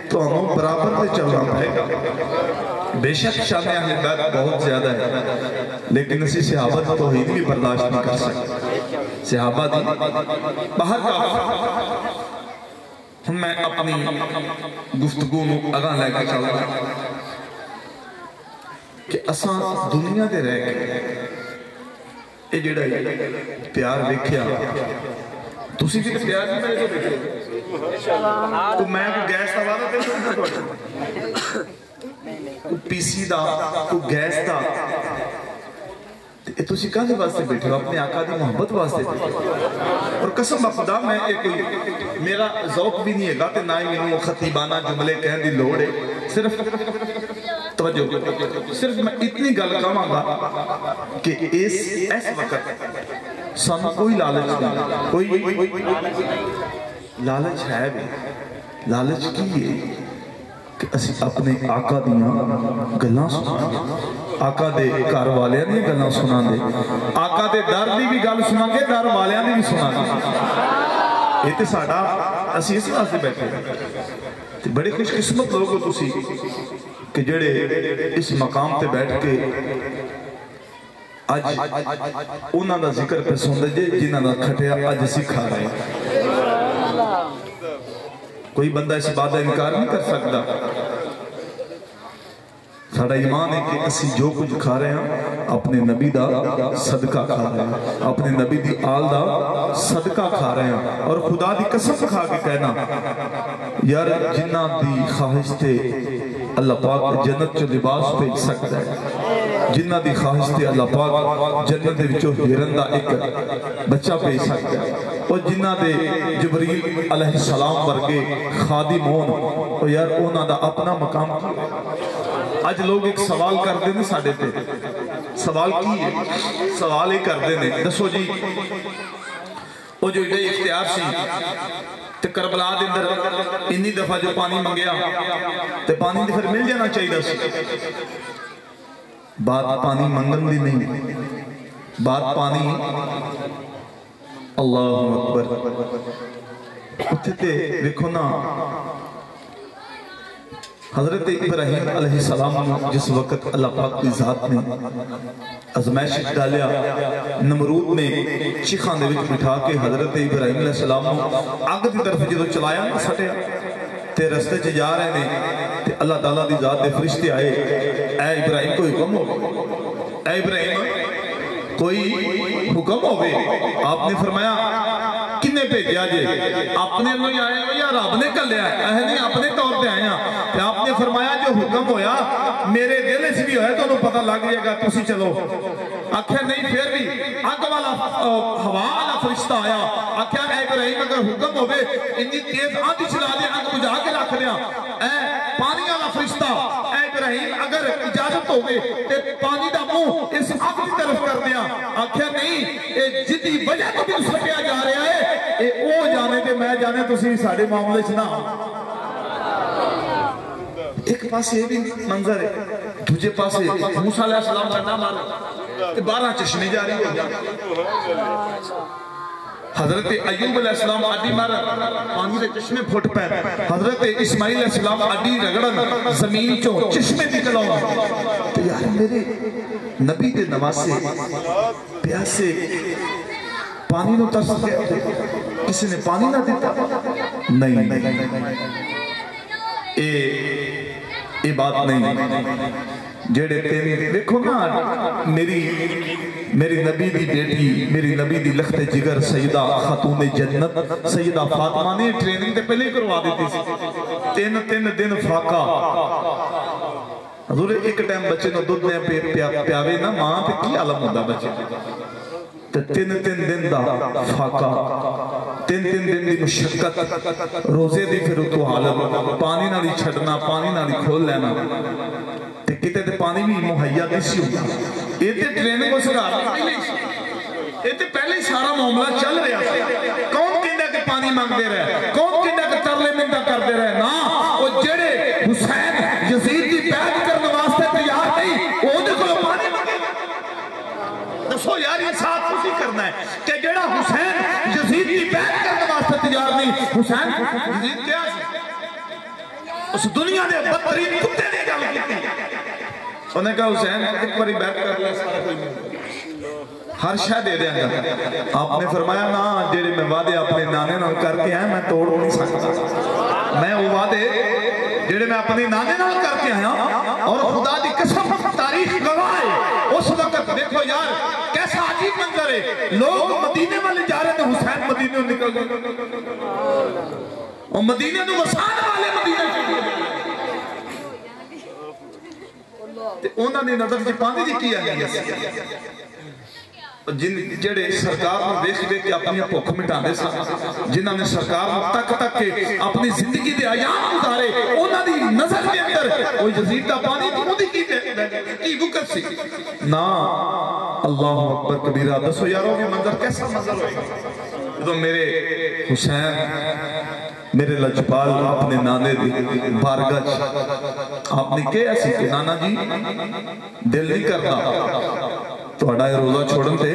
تو ہمیں برابر میں چلنا پڑے گا بے شک شان اہل بیت بہت زیادہ ہے لیکن اسی صحابہ توحید بھی برداشت نہیں کر سکتے صحابہ دی باہر کا میں اپنی گفتگو میں اگاں لے کے چل رہا کہ اساں دنیا دے رہ کے یہ جڑا پیار دیکھیا تسی بھی پیار نہیں میرے کو دیکھے تو میں کو گیس دا وعدہ دے دوں کو پی سی دا کو گیس دا تسی کہاں واسطے بیٹھے ہو اپنے آقا دی محبت واسطے اور قسم خدا میں میرا ذوق بھی نہیں ہے گا کہ نہ ہی میں خطیبانہ جملے کہن دی لوڑ ہے صرف توجہ صرف میں اتنی گل کہاں گا کہ اس وقت سن کوئی لالچ نہیں کوئی لالچ ہے بھی لالچ کی ہے کہ اسی اپنے آقا دیاں گلاں سنا آقا دے کار والیاں دی گلاں سنا دے آقا دے در دی بھی گل سنا کے در والیاں دی بھی سنا دے یہ تے ساڑا اسی اس واسطے بیٹھے بڑے خوش قسمت لوگ ہو تسی کہ جڑے اس مقام تے بیٹھ کے آج انہاں دا ذکر پہ سن دے جنہاں دا کھٹیا آج سکھا رہے ہیں کوئی بندہ اس بات کا انکار نہیں کر سکتا ساڑھا ایمان ہے کہ اسی جو کچھ کھا رہے ہیں اپنے نبی دا صدقہ کھا رہے ہیں اپنے نبی دی آل دا صدقہ کھا رہے ہیں اور خدا دی قسم کھا کے کہنا یار جنہ دی خواہش تے اللہ پاک جنت چو لباس بھیج سکتا ہے جنہ دی خواہش تے اللہ پاک جنت دے وچوں ہیرن دا ایک بچہ بھیج سکتا ہے اور جنہ دے جبریل علیہ السلام ورگے خادم ہون اور یار اونا دا اپنا مقام کیا آج لوگ ایک سوال کر دینے ساڑھے تے سوال کی ہے سوال ہی کر دینے دسو جی وہ جو ایڈے اختیار سی تے کربلا دے اندر انی دفعہ جو پانی منگیا تے پانی دے پھر مل جانا چاہیے سی بات پانی منگن دی نہیں بات پانی اللہ اکبر اتھے تے دیکھو نا حضرت ابراہیم علیہ السلام جس وقت اللہ پاک کی ذات نے ازمائش ڈالیا نمرود نے چیخان دے وچ بٹھا کے حضرت ابراہیم علیہ السلام آگ دی طرف جدو چلایا سٹیا تے رستے چ جا رہے نے تے اللہ تعالیٰ دی ذات دے فرشتے آئے اے ابراہیم کوئی حکم ہو اے ابراہیم کوئی حکم ہوئے آپ نے فرمایا کنے بھیجیا جے اپنے لوگ آئے ہو یا رب نے کر لیا ہے اہلی اپنے طور پہ آئے ہیں کہ آپ نے فرمایا جو حکم ہویا میرے دل اس بھی ہوئے تو انہوں پتہ لگ جائے گا تسی چلو آکھیا نہیں پھر بھی آگ والا ہوا والا فرشتہ آیا آکھیا اے ابراہیم اگر حکم ہوئے انی تیز آندھی چلا دیا آگ بجھا کے رکھ دیا اے پانی والا فرشتہ اے ابراہیم اگر اجازت ہوئے تے پانی دا منہ اس آگ کی طرف کر دیا آکھیا نہیں اے جدی وجہ تو بھی سکیا جا رہا ہے اے او جانے تے میں جانے تو سی ساڑھے معاملے چنا ایک پاس یہ بھی منظر ہے، دوجے پاس موسیٰ علیہ السلام کا نام آ 12 چشمے جاری ہو جائے، حضرت ایوب علیہ السلام اڈی مارن پانی دے چشمے پھٹ پے، حضرت اسماعیل علیہ السلام اڈی رگڑن زمین چوں چشمے نکل آؤں. تو یار میرے نبی دے نواسے پیاسے پانی نو ترس گئے، کسی نے پانی نہ دیتا؟ نہیں، اے بات نہیں. جیڑے تین دیکھو نا، میری نبی دی بیٹی، میری نبی دی لخت جگر سیدہ خاتون جنت سیدہ فاطمہ نے ٹریننگ تے پہلے کروا دیتی سی. تین دن فاقہ حضور ایک ٹائم بچے نو دودھ نے پیاوے نا ماں تے کی عالم ہوندہ بچے تے تین دن دا فاقہ، تین دن دی مشقت، روزے دی پھر تو حالت، پانی نہ دی چھڑنا، پانی نہ دی کھول لینا، تے کتے تے پانی بھی مہیا دیسی ہوگا. یہ تے ٹریننگ کو سکھا یہ تے پہلے ہی سارا معاملہ چل رہا ہے. کون کہندہ کہ پانی مانگ دے رہے، کون کہندہ کہ ترلے مندہ کر دے رہے؟ نا، وہ جڑے حسین یزید دی بیعت کرنے واسطے تیار نہیں، وہ دے کو پانی مانگے. دسو یار یہ ساتھ کسی کرنا ہے کہ جڑا حسین یزید دی بیعت کرنے واسطے تیار نہیں. حسین یزید کیا ہے؟ اس دنیا نے بدترین کتے نے گل کی. انہوں نے کہا حسین ایک باری بیعت کر لے، سارا کوئی نہیں، ہر شاہ دے دیں گا. آپ نے فرمایا نا، جیڑے میں وعدے اپنے نانے نال کر کے آئے میں توڑ نہیں سکتا. میں وہ وعدے جیڑے میں اپنے نانے نال کر کے آیا، اور خدا دی قسم تاریخ گواہ ہے. اس وقت دیکھو یار کیسا عجیب منظر ہے، لوگ مدینے والے جا رہے تھے، حسین مدینے میں نکل گئے، اور مدینے تو وسان والے مدینے چلے. انہوں نے نظر جی پاندی جی کیا گیا، جڑے سرکار میں دیکھ دے کہ اپنی بھوک مٹا دے سا، جنہوں نے سرکار میں تک کے اپنی زندگی دے ایام گزارے، انہوں دی نظر کے اندر وہ یزید دا پانی تو دی کی بکت سی. نا اللہ اکبر کبیرہ. دسو یاروں کی منظر کیسا منظر ہوئے گا؟ تو میرے حسین، میرے لجپال اپنے نانے دی بارگاہ آپ نے کہا سی کہ نانا جی دل نہیں کرتا تو اڈائے روزہ چھوڑن تے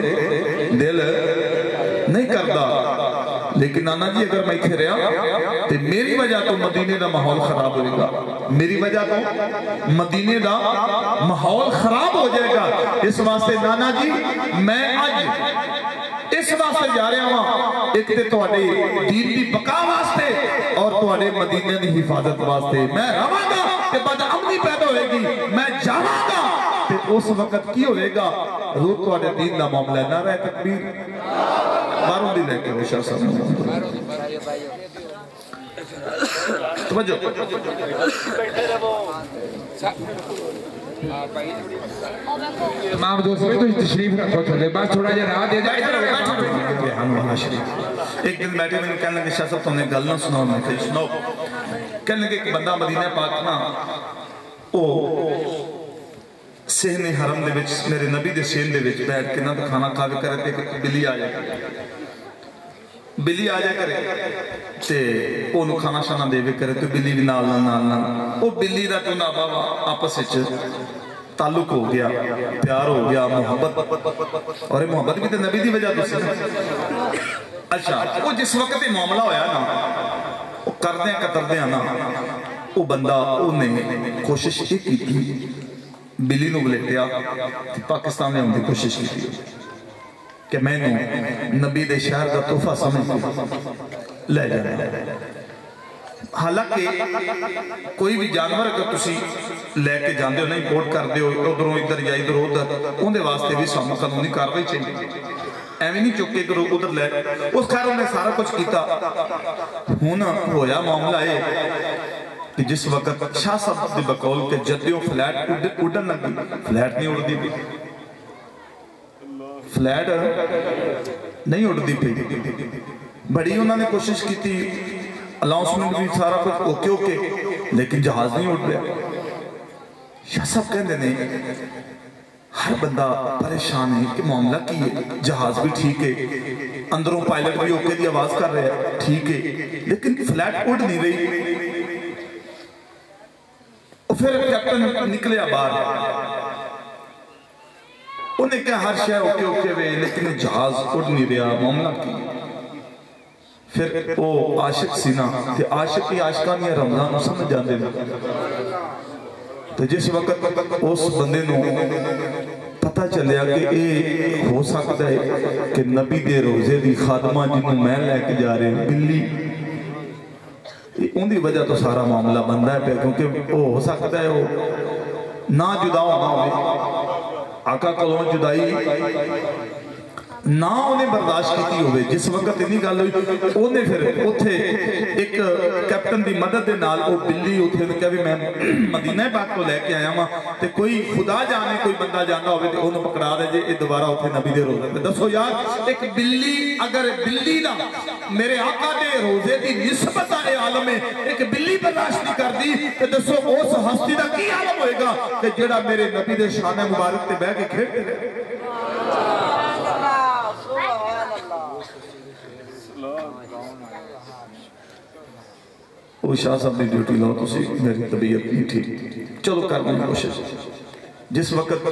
دل نہیں کرتا، لیکن نانا جی اگر میں کھے رہا تو میری وجہ تو مدینے دا ماحول خراب ہوئے گا، میری وجہ تو مدینے دا ماحول خراب ہو جائے گا. اس واسطے نانا جی میں آج اس واسطے جا رہا ہوں، ایک تے توڑے دین دی بقا واسطے اور توڑے مدینے دی حفاظت واسطے. میں رواں گا کہ بعد امنی پیدا ہوئے گی، میں جاواں گا کہ اس وقت کی ہوئے گا روح توڑے دین دا معاملہ نہ رہے. تکبیر باروں دی لے کے روشہ سامنے توجہ. تمام دوستوں میں تو تشریف رکھو چلے، بس تھوڑا جا راہ دے جائے. ایک دن بیٹھے میں نے کہنے لگے شاہ صاحب تو نے گل نہ سناؤ، میں کہا سناؤ. کہنے لگے ایک بندہ مدینہ پاک نا او سہن حرم دے وچ میرے نبی دے سین دے وچ بیٹھ کے نہ کھانا کھاوے کرے تے بلی آ جائے، بلی آ جائے کرے تے اونوں کھانا شانا دے کرے تو بلی بھی نال او بلی دا تو نا بابا آپس وچ تعلق ہو گیا، پیار ہو گیا، محبت. اور یہ محبت بھی تے نبی دی وجہ تو سی. اچھا وہ جس وقت یہ معاملہ ہویا نا وہ کردیاں قطردیاں نا وہ بندہ انہیں کوشش کی تھی بلی نو بلیٹیا پاکستان میں ہم نے کوشش کی تھی کہ میں نے نبی دے شہر کا تحفہ سمجھ لے جانا. حالانکہ کوئی بھی جانور اگر تسی لے کے جاندے ہو نہیں پورٹ کر دے ہو ادھروں ادھر یا ادھر ادھر ان دے واسطے بھی سامنے قانونی کاروائی چاہیے. ایویں نہیں چکے کرو ادھر لے اس خیر نے سارا کچھ کیتا. ہن ہویا معاملہ ہے کہ جس وقت شاہ صاحب دی بقول کے جدیوں فلیٹ اڑن لگی، فلیٹ نہیں اڑ دی بھی، فلیٹ نہیں اڑ دی بھی. بڑی انہوں نے کوشش کی تھی، الاؤنسمنٹ بھی سارا کچھ اوکے اوکے، لیکن جہاز نہیں اڑ رہا. شاہ صاحب کہندے نے ہر بندہ پریشان ہے کہ معاملہ کی ہے، جہاز بھی ٹھیک ہے، اندروں پائلٹ بھی اوکے دی آواز کر رہے ہیں ٹھیک ہے، لیکن فلیٹ اڑ نہیں رہی. پھر کیپٹن نکلیا باہر، انہیں کہا ہر شے اوکے وے، لیکن جہاز اڑ نہیں رہا، معاملہ کی۔ پھر وہ عاشق سی نا، تے عاشق کی عاشقانی رمضان سمجھ جاندے نا، تو جس وقت اس بندے نو پتہ چلیا کہ اے ہو سکتا ہے کہ نبی دے روزے دی خادمہ جنہوں میں لے کے جا رہے ہیں بلی، ان دی وجہ تو سارا معاملہ بندہ ہے پہ، کیونکہ وہ ہو سکتا ہے وہ نہ جدا ہونا ہوئے، آقا کلوں جدائی نہ انہیں برداشت کیتی ہوئے۔ جس وقت انہی گل ہوئی انہیں پھر اتھے ایک کیپٹن دی مدد دے نال وہ بلی اتھے نے کہا بھی میں مدینہ پاک کو لے کے آیا ہوں، تے کوئی خدا جانے کوئی بندہ جانا ہوئے تے انہوں پکڑا دے جے دوبارہ اتھے نبی دے روزے تے دسو یار ایک بلی، اگر بلی نہ میرے آقا دے روزے دی نسبت آئے عالم میں ایک بلی برداشت نہیں کر دی تے دسو اس ہستی دا کی عالم ہوئے گا کہ جڑا میرے نبی دے شان مبارک تے بہ کے کھیڑتے رہے۔ وہ شاہ صاحب نے ڈیوٹی لاؤ تو سی میری طبیعت نہیں تھی، چلو کرنے کی کوشش۔ جس وقت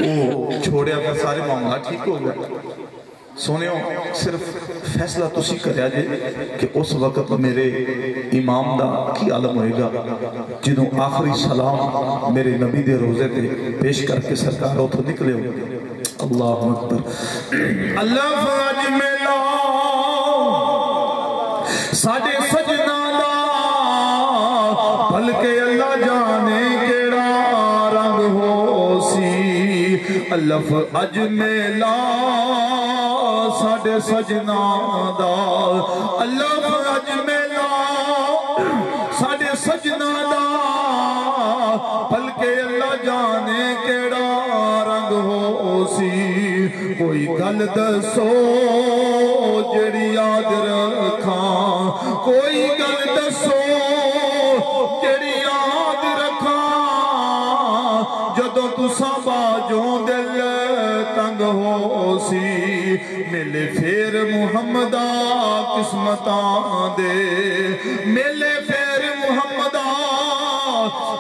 وہ چھوڑیا پھر سارے معاملات ٹھیک ہو گئے، سونیوں صرف فیصلہ تو سی کریا جے کہ اس وقت میرے امام دا کی عالم ہوئے گا جنہوں آخری سلام میرے نبی دے روزے تے پیش کر کے سرکار اتھو نکلے ہوئے۔ اللہ اکبر۔ اللہ فاج میں ساڑے سجنہ دا بلکہ اللہ جانے کیڑا رنگ ہو سی، اللہ فاج میں ساڑے سجنہ دا اللہ فاج میں ساڑے سجنہ دا بلکہ اللہ جانے کیڑا رنگ ہو سی، کوئی گل دسو جڑی یاد رکھاں، کوئی گل دسو جڑی یاد رکھاں، جدو تساں باجوں دل تنگ ہو سی، ملے پھر محمدہ قسمتاں دے، ملے پھر محمدہ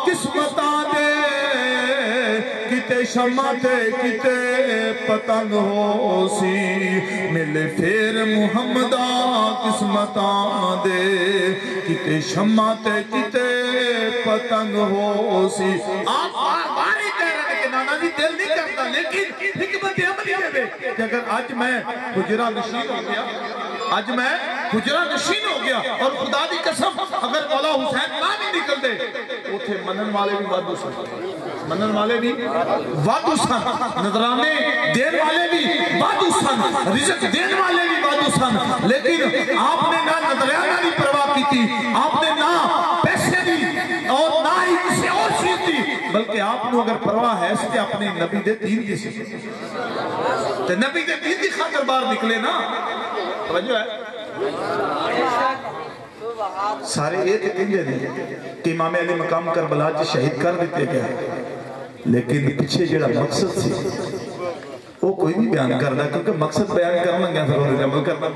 قسمتاں دے، کتے شمع تے کتے پتنگ ہو سی، ملے پھر محمدہ قسمتاں دے، کتے شمع تے کتے پتنگ ہو سی۔ آپ باری کہہ رہے کہ نانا جی دل نہیں کرتا، لیکن حکمت عملی میں کہ اگر آج میں حجرہ نشین ہو گیا، آج میں حجرہ نشین ہو گیا اور خدا دی قسم اگر مولا حسین نہ بھی نکل دے اتھے منن والے بھی وادو سن، منن والے بھی وادو سن، نظرانے دین والے بھی وادو سن، رزق دین والے بھی وادو سن، لیکن آپ نے نہ نظرانہ بھی پرواہ کی تھی، آپ نے نہ پیسے دی اور نہ ہی کسی اور چیز دی، بلکہ آپ نے اگر پرواہ ہے اس کے اپنے نبی دے دین کی سی، تو نبی دے دین کی خاطر باہر نکلے نا، توجہ ہے سارے ایک دن دے کہ امام علی مقام کربلا جی شہید کر دیتے گئے، لیکن پیچھے جڑا مقصد سی وہ کوئی بھی بیان کرنا، کیونکہ مقصد بیان کرنا گیا پھر انہیں عمل کرنا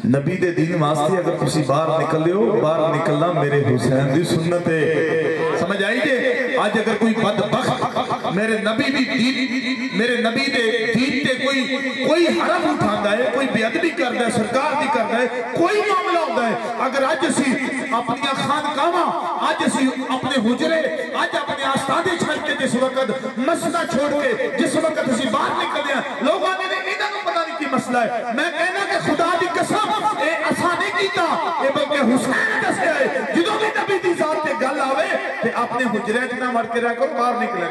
نبی دے دین واسطے اگر کسی باہر نکلے ہو، باہر نکلنا میرے حسین دی سنت ہے، سمجھ آئیے۔ آج اگر کوئی بدبخت میرے نبی بھی دین، میرے نبی دے دین تے کوئی حرم اٹھاندہ ہے، کوئی بے ادبی کردہ ہے، سرکار دی کردہ ہے، کوئی معاملہ ہوندہ ہے، اگر آج اسی اپنی خانقاہاں، آج اسی اپنے حجرے، آج اپنے آستانے چھڑ کے جس وقت مسئلہ چھوڑ کے جس وقت اسی باہر نکل ہیں، لوگ آنے نے انہوں نے پتہ نہیں کی مسئلہ ہے، میں کہنا کہ خدا دی قسم اے اسا نہیں کیتا، اے بلکہ حسین دس گئے، جدوں بھی نبی دی ذات تے گل آوے تے اپنے حجرے جنہ مر کے رہ کر باہر نکلے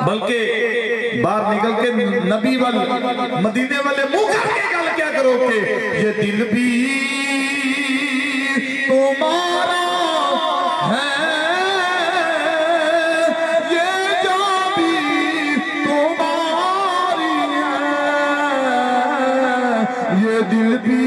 بلکہ باہر نکل کے نبی والے مدینے والے منہ کر کے گل کیا کرو کہ یہ دل بھی تمہارا ہے، یہ جان بھی تمہاری ہے، یہ دل بھی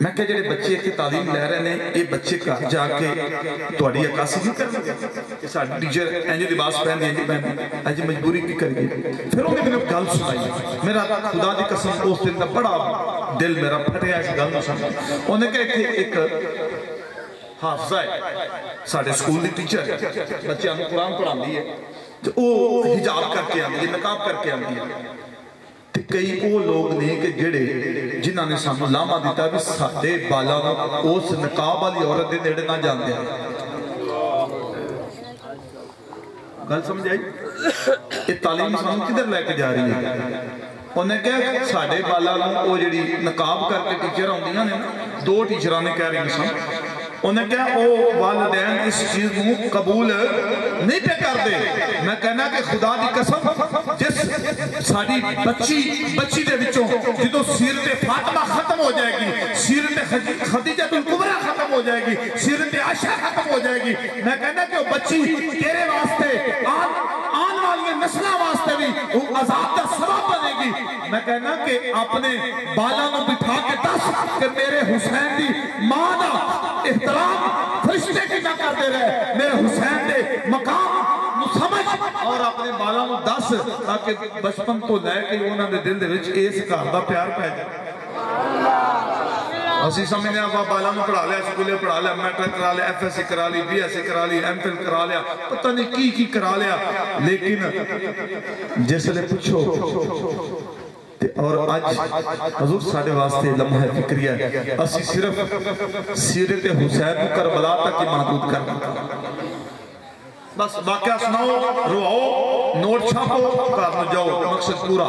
میں کہ جڑے بچے اتنے تعلیم لے رہے ہیں یہ بچے گھر جا کے تہاڈی عکاسی نہیں کرنگے ساڈے ٹیچر انج لباس پہن انج پہن اج مجبوری کی کریے پھر انہیں میرے گل سنائی میرا خدا دی قسم اس دن کا بڑا دل میرا پھٹیا اس گل سن انہیں کہ ایک حافظہ ہے ساڈے سکول دی ٹیچر بچیاں نوں قرآن پڑھاندی ہے وہ حجاب کر کے آندی ہے نقاب کر کے آندی ہے کئی وہ لوگ نے کہ جڑے جنہاں نے سانو لاما دیتا بھی ساڈے بالا اس نقاب والی عورت دے نیڑے نہ جان دیا گل سمجھ آئی یہ تعلیم سانو کدھر لے کے جا رہی ہے انہیں کہا ساڈے بالا وہ جڑی نقاب کر کے ٹیچر ہوندیاں نے دو ٹیچراں نے کہہ رہی ہیں انہیں کہا وہ والدین اس چیز کو قبول نہیں پہ کر دے میں کہنا کہ خدا دی قسم جس ساری بچی دے وچوں جدو سیرت فاطمہ ختم ہو جائے گی سیرت خدیجہ الکبریٰ ختم ہو جائے گی سیرت عائشہ ختم ہو جائے گی میں کہنا کہ وہ بچی تیرے واسطے آن والی نسلہ واسطے بھی وہ عذاب کا سبب بنے گی میں کہنا کہ اپنے بالا نو بٹھا کے دس کہ میرے حسین دی ماں دا احترام فرشتے کی نہ کرتے رہے میرے حسین دے مقام سمجھ اور اپنے بالا نو دس تاکہ بچپن تو لے کے انہوں نے دل دے وچ اس گھر دا پیار پہ جائے اسی سمجھنے آپ بالا نو پڑھا لیا سکولے پڑھا لیا میٹرک کرا لیا ایف ایس سی کرا لی بی ایس سی کرا لی ایم فل کرا لیا پتہ نہیں کی کرا لیا لیکن جس لئے پوچھو اور آج حضور ساڑھے واسطے لمحہ فکریہ ہے اسی صرف سیرت حسین کربلا تک ہی محدود کرنا بس واقعہ سناؤ رواؤ نوٹ چھاپو کارنو جاؤ مقصد پورا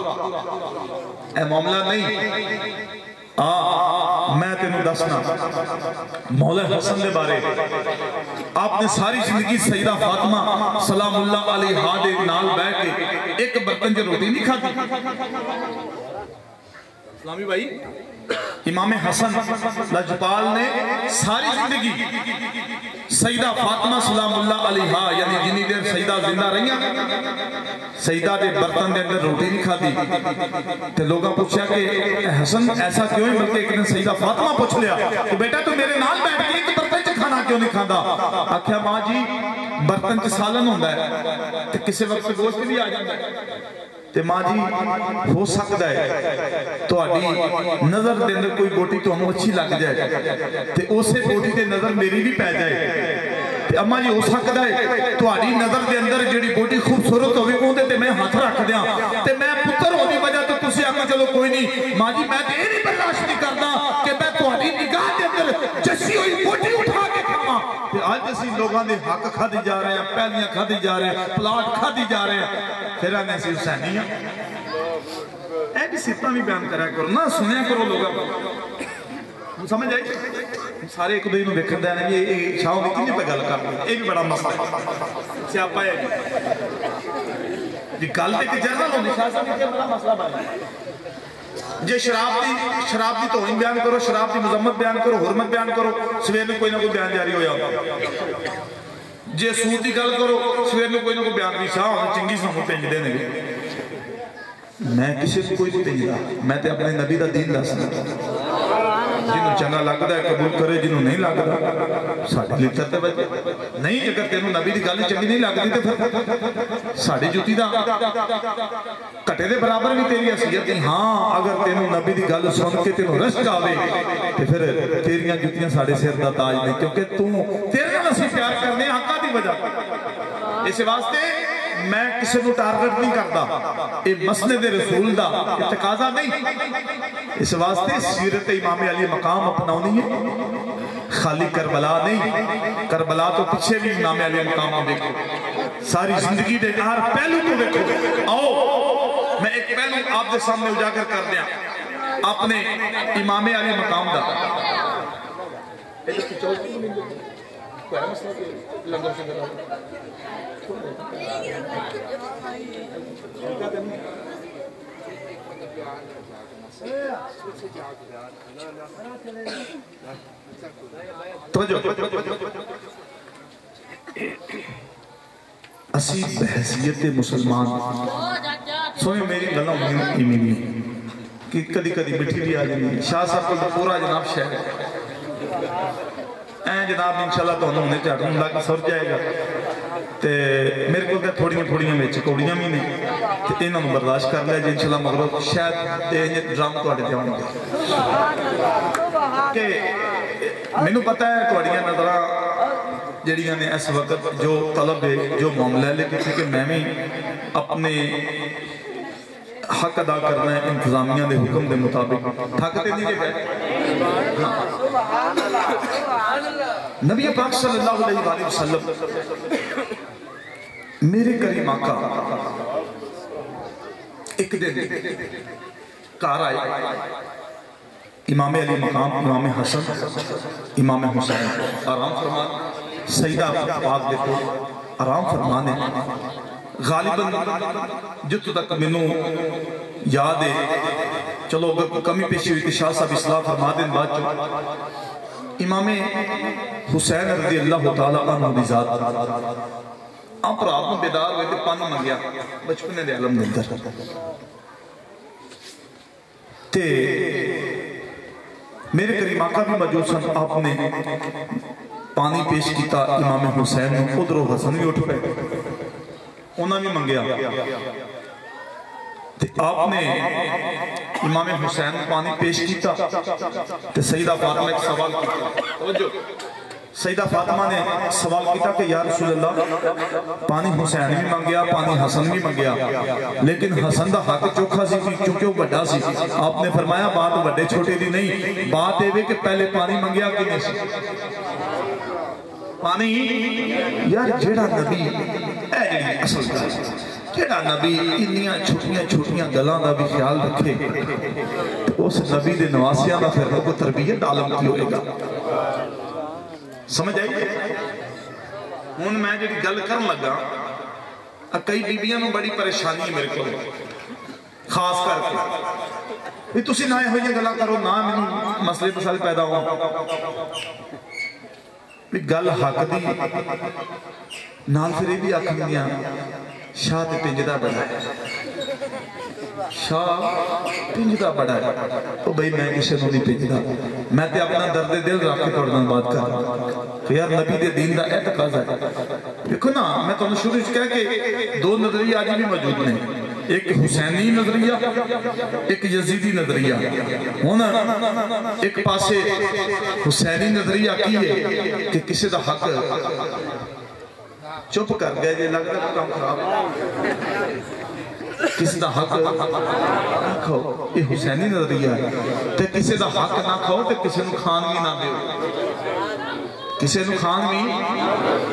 اے معاملہ نہیں میں تینوں دسنا مولا حسن دے بارے آپ نے ساری زندگی سیدہ فاطمہ سلام اللہ علیہ دے نال بے کے ایک برتن جو روٹی نہیں کھاتی اسلامی بھائی امام حسن لجپال نے ساری زندگی سیدہ فاطمہ سلام اللہ علیہ یعنی جنہی دیر سیدہ زندہ رہیاں سیدہ دے برتن دے اندر روٹی نہیں کھاتی تو لوگاں پوچھا کہ حسن ایسا کیوں ہے بلکہ ایک دن سیدہ فاطمہ پوچھ لیا تو بیٹا تو میرے نال بیٹھ کے ایک برتن چ کھانا کیوں نہیں کھانا آکھیا ماں جی برتن چ سالن ہوندہ ہے تو کسی وقت گوشت بھی آ جاندہ ہے تے ماں جی ہو سکتا ہے تو آڈی نظر دے اندر کوئی بوٹی تو ہمیں اچھی لگ جائے تے اسے بوٹی دے نظر میری بھی پہ جائے تے اماں جی ہو سکتا ہے تو آڈی نظر دے اندر جڑی بوٹی خوبصورت ہوئے ہوندے تے میں ہاتھ رکھ دیا تے میں پتر ہونے وجہ تو تسی آگا چلو کوئی نہیں ماں جی میں تے نہیں برداشت نہیں کرنا کہ میں تو آڈی نگاہ دے اندر جسی ہوئی بوٹی اٹھا کے کھاما تے آج اسی لوگاں دے حق کھا دی جا رہے ہیں پہلیاں کھا دی جا رہے ہیں پلاٹ کھا دی جا رہے ہیں پھر آنے سی حسینی ہیں اے بھی سیتنا بھی بیان کرا کرو نا سنیا کرو لوگا سمجھ آئی سارے ایک دوئی نو بکھر دینے یہ شاہوں میں کنی پہ گل کر دیں یہ بھی بڑا مسئلہ ہے سیاپا ہے جی گل دے کے جنرل ہونے شاہ صاحب یہ بڑا مسئلہ بنا جی شراب دی توہین بیان کرو شراب دی مذمت بیان کرو حرمت بیان کرو سویر میں کوئی نہ کوئی بیان جاری ہو جاتا جی سود دی گل کرو سویر میں کوئی نہ کوئی بیان بھی شاہ ہونا چنگی سامو پینج دینے گے میں کسی سے کوئی نہیں پینج دا میں تے اپنے نبی دا دین دسنا جنہوں چنگا لگتا ہے قبول کرے جنہوں نہیں لگتا ساڑھے لکھتا ہے بچے نہیں اگر تینوں نبی دی گالی چنگی نہیں لگتی تو پھر ساڑھے جوتی دا کٹے دے برابر بھی تیری حیثیت ہے ہاں اگر تینوں نبی دی گالی سن کے تینوں رشک آوے تو پھر تیریاں جوتیاں ساڑھے سیر دا تاج نہیں کیونکہ تیرے نسی پیار کرنے حقا دی وجہ اس واسطے میں کسی نو ٹارگٹ نہیں کرتا یہ مسند رسول دا تقاضا نہیں اس واسطے سیرت امام علی مقام اپناونی ہے خالی کربلا نہیں کربلا تو پیچھے بھی امام علی مقام دیکھو ساری زندگی دے ہر پہلو تو دیکھو آؤ میں ایک پہلو آپ دے سامنے اجاگر کر دیا اپنے امام علی مقام دا کوئی مسئلہ کہ لنگر سے کرا اسی بحثیت مسلمان سوئے میری گلہ ہوئی ایمینی کہ کدی کدی مٹھی بھی آ جائے شاہ صاحب کو پورا جناب شہر این جناب انشاءاللہ تو انہوں نے چاہتا ہوں لاکھ سر جائے گا تے میرے کو تھوڑیاں میں چکوڑیاں بھی نہیں تے انہوں نے برداشت کر لیا جی انشاءاللہ مغرب شاید یہ ڈرام تو آڑے جاؤں گے کہ میں نے پتا ہے توڑیاں نظرہ جڑیاں نے اس وقت جو طلب ہے جو معاملہ ہے لیکن کہ میں بھی اپنے حق ادا کرنا ہے انتظامیہ دے حکم دے مطابق تھاکتے نہیں جے گئے نبی پاک صلی اللہ علیہ وآلہ وسلم میرے کریم آقا ایک دن کار آئے امام علی مقام امام حسن امام حسین آرام فرمان سیدہ پاک دیکھو آرام فرمانے غالباً جت تک منو یاد ہے چلو اگر کمی پیشی ہوئی کہ شاہ صاحب اصلاح فرما دیں بات جو امام حسین رضی اللہ تعالیٰ عنہ دی ذات آپ رات میں بیدار ہوئے کہ پانی منگیا بچپنے دے علم دندر تے میرے کریم آقا بھی موجود سن آپ نے پانی پیش کیتا امام حسین ادھر و حسن بھی اٹھ پہ انہوں نے منگیا آپ نے امام حسین پانی پیش کیتا تو سیدہ فاطمہ ایک سوال کیتا سیدہ فاطمہ نے سوال کیتا کہ یا رسول اللہ پانی حسین بھی منگیا پانی حسن بھی منگیا لیکن حسن دا حق چوکھا سی چونکہ وہ بڑا سی آپ نے فرمایا بات بڑے چھوٹے دی نہیں بات ہے کہ پہلے پانی منگیا کہ نہیں سی پانی یار جیڑا نبی اے اصل دا جیڑا نبی انیاں چھوٹیاں گلاں دا بھی خیال رکھے اس نبی دے نواسیاں دا پھر کو تربیت عالم کی ہوئے گا سمجھ آئی ہون میں جڑی گل کرن لگا کئی بیبیاں نو بڑی پریشانی ہے میرے کو خاص کر کے تسی نہ ہوئی گلا کرو نہ میں مسئلے مسائل پیدا ہوا گل حق دی نال پھر یہ بھی آکھن دیا شاہ تے پنجدہ بڑا ہے شاہ پنجدہ بڑا ہے تو بھئی میں کسے نو نہیں پنجدہ میں تے اپنا درد دل رکھ کے پڑھنا بات کر کہ یار نبی دے دین دا اعتقاض ہے دیکھو نا میں تو شروع سے کہہ کہ دو نظریہ آج بھی موجود نہیں ایک حسینی نظریہ ایک یزیدی نظریہ ہونا ایک پاسے حسینی نظریہ کی ہے کہ کسی دا حق چپ کر گئے جے لگ رہا کام خراب کسی دا حق نہ کھو یہ حسینی نظریہ ہے تے کسی دا حق نہ کھو تے کسی نو کھان بھی نہ دیو کسی نو کھان بھی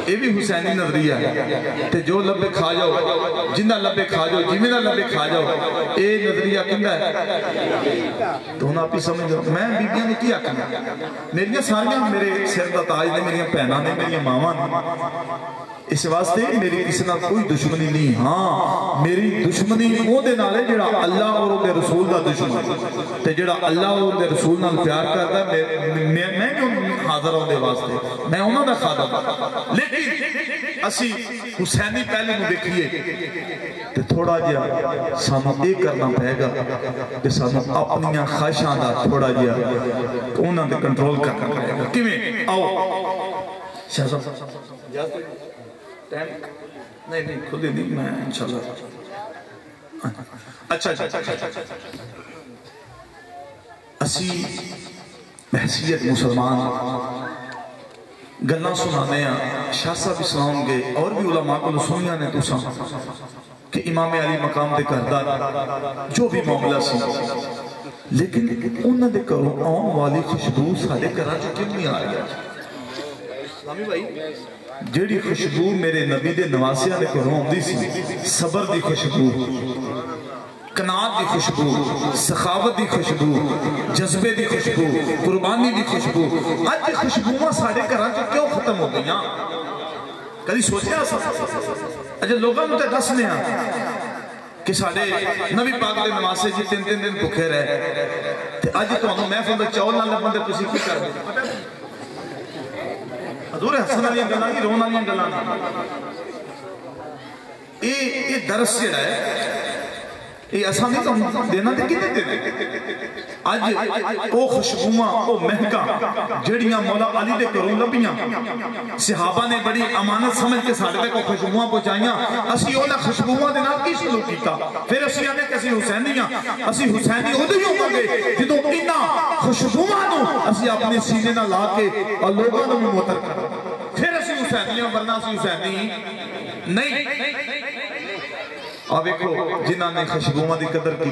یہ بھی حسینی نظریہ ہے تے جو لبے کھا جاؤ جنہ لبے کھا جاؤ جمینہ لبے کھا جاؤ اے نظریہ کندہ ہے تو انہوں آپ ہی سمجھو میں بیبیاں نے کیا کرنا میریاں ساریاں میرے سر دا تاج نے میریاں پہنا نے میریاں ماما نے اس واسطے میری کسی نہ کوئی دشمنی نہیں ہاں میری دشمنی وہ دے نالے جڑا اللہ اور دے رسول دا دشمن تے جڑا اللہ اور دے رسول نال پیار کرتا ہے میں جو حاضر ہوں دے واسطے میں انہوں دا خادم لیکن اسی حسینی پہلے نو دیکھئے تے تھوڑا جیا سانو ایک کرنا پہے گا کہ سانو اپنیاں خواہشاں دا تھوڑا جیا انہوں دے کنٹرول کرنا پہے گا کیویں آؤ شاہ صاحب نہیں کھلے نہیں میں انشاءاللہ اچھا اسی بحثیت مسلمان گلنا سنانے ہیں شاہ صاحب اسلام گے اور بھی علماء کو سنیا نے تو سن کہ امام علی مقام دے کردہ جو بھی معاملہ سی لیکن انہوں نے کرو آن والی خوشبو سارے کرا جو کیوں نہیں آ رہا اسلامی بھائی جیڑی خوشبو میرے نبی دے نواسیاں نے کو رون دی سی صبر دی خوشبو کنات دی خوشبو سخاوت دی خوشبو جذبے دی خوشبو قربانی دی خوشبو آج دی خوشبوہ سارے کران جو کیوں ختم ہو گئی کدھی سوچے آسا اجھے لوگاں مجھے دسنے ہیں کہ سارے نبی پاک دے نواسے جی تین دن بکھے رہے تے آج تو ہمیں محفل دے چاول نہ لگن دے کسی کی کر دے حضور حسن علیہ گلان کی رون علیہ گلان یہ درس جڑا ہے یہ ایسا نہیں تو دینا دے کنے دینا آج او خوشبوما او مہکا جڑیاں مولا علی دے کروں لبیاں صحابہ نے بڑی امانت سمجھ کے ساڑھے کو خوشبوما پہنچائیاں اسی اونا خوشبوما دے نام کی سلوک کیتا پھر اسی آنے کسی حسینیاں اسی حسینی ادھیوں کو گئے جدو اینا خوشبوما نو اسی اپنے سینے نہ لا کے اور لوگوں نے موتر کر پھر اسی حسینیاں ورنہ اسی حسینی نہیں اب ایکھو جنہاں نے خوشبوما دی قدر کی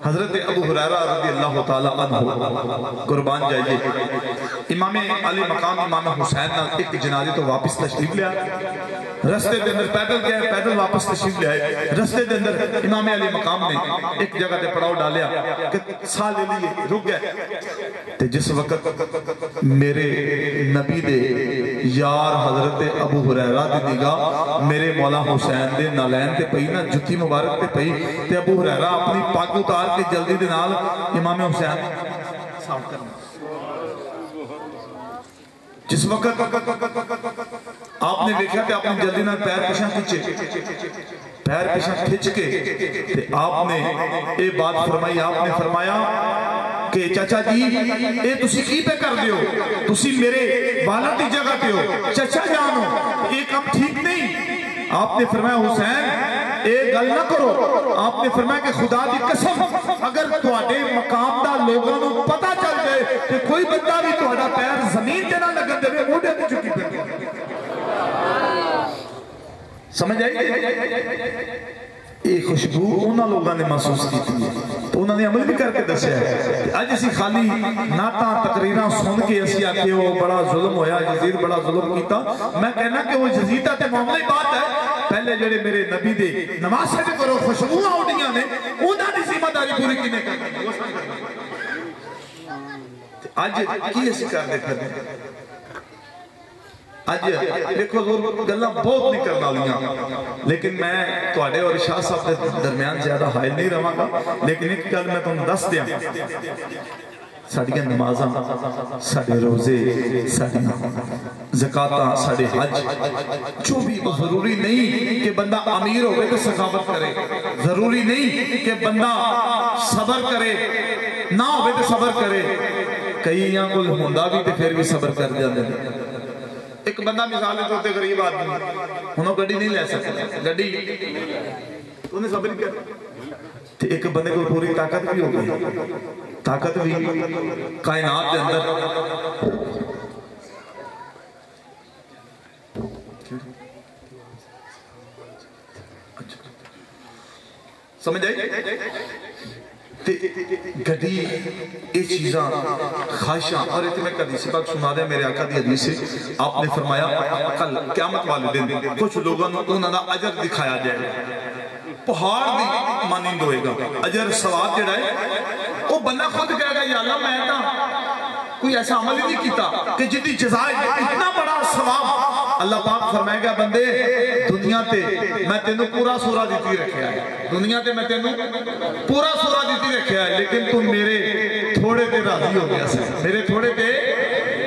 حضرت ابو ہریرہ رضی اللہ تعالیٰ عنہ قربان جائیے امام علی مقام امام حسین ایک جنازے تو واپس تشریف لیا رستے دے اندر پیدل گئے پیدل واپس تشریف لے آئے رستے دے اندر امام علی مقام نے ایک جگہ تے پڑاؤ ڈالیا کہ سا لے لیے رک گئے تے جس وقت میرے نبی دے یار حضرت ابو ہریرہ دی نگاہ میرے مولا حسین دے نالین تے پئی نا جتی مبارک تے پئی تے ابو ہریرہ اپنی پاک اتار کے جلدی دے نال امام حسین صاف کرنا جس وقت آپ نے دیکھا کہ اپنی جلدی نال پیر پیشاں کھچ کے آپ نے ایک بات فرمائی آپ نے فرمایا کہ چچا جی اے تسی کی پہ کر دیو تسی میرے والا دی جگہ پہ ہو چچا جانو یہ کام ٹھیک نہیں آپ نے فرمایا حسین اے گل نہ کرو آپ نے فرمایا کہ خدا دی قسم اگر تواڈے مقام دا لوگوں نو پتہ چل جائے کہ کوئی بندہ بھی تواڈا پیر زمین تے نہ لگن دے موڈے تے چکی پہ سمجھ آئی ایک خوشبو انہاں لوگاں نے محسوس کی تھی تو انہوں نے عمل بھی کر کے دسیا ہے آج اسی خالی ناتا تقریران سن کے اسی آکے وہ بڑا ظلم ہویا جزید بڑا ظلم کیتا میں کہنا کہ وہ جزیدہ تے معاملہ بات ہے پہلے جڑے میرے نبی دے نماز سے کرو خوشبوہاں اڑیاں نے انہاں دی ذمہ داری پوری کینے کرنی آج کی اسی کر دے کر دے آج دیکھو گلہ بہت نہیں کرنا لیاں لیکن میں توڑے اور شاہ صاحب کے درمیان زیادہ حائل نہیں رہا گا لیکن ایک گل میں تم دس دیا ساڑھیاں نمازاں ساڑھے روزے ساڑھیاں زکاة ساڑھے حج جو بھی ضروری نہیں کہ بندہ امیر ہوئے تو سخاوت کرے ضروری نہیں کہ بندہ صبر کرے نہ ہوئے تو صبر کرے کئی یہاں کل ہوندہ بھی تو پھر بھی صبر کر جاندے ایک بندہ مثال ہے تو ہوتے غریب آدمی انہوں گڑی نہیں لے سکتے گڑی تو انہیں صبر کیا تو ایک بندے کو پوری طاقت بھی ہو گئی طاقت بھی کائنات دے اندر سمجھ آئی گھڑی یہ چیزاں خواہشاں اور اتنے حدیث پاک سنا دے میرے آقا دی حدیث سے آپ نے فرمایا کل قیامت والے دن کچھ لوگوں نے اجر دکھایا جائے پہاڑ دی مانند ہوئے گا اجر ثواب جڑا ہے وہ بندہ خود کہے گا یا اللہ میں تا کوئی ایسا عمل ہی نہیں کیتا کہ جتنی جزائے اتنا بڑا ثواب اللہ پاک فرمائے گا بندے دنیا تے میں تینوں پورا سورہ دیتی رکھیا ہے دنیا تے میں تینوں پورا سورہ دیتی رکھیا ہے لیکن تم میرے تھوڑے تے راضی ہو گیا سے میرے تھوڑے تے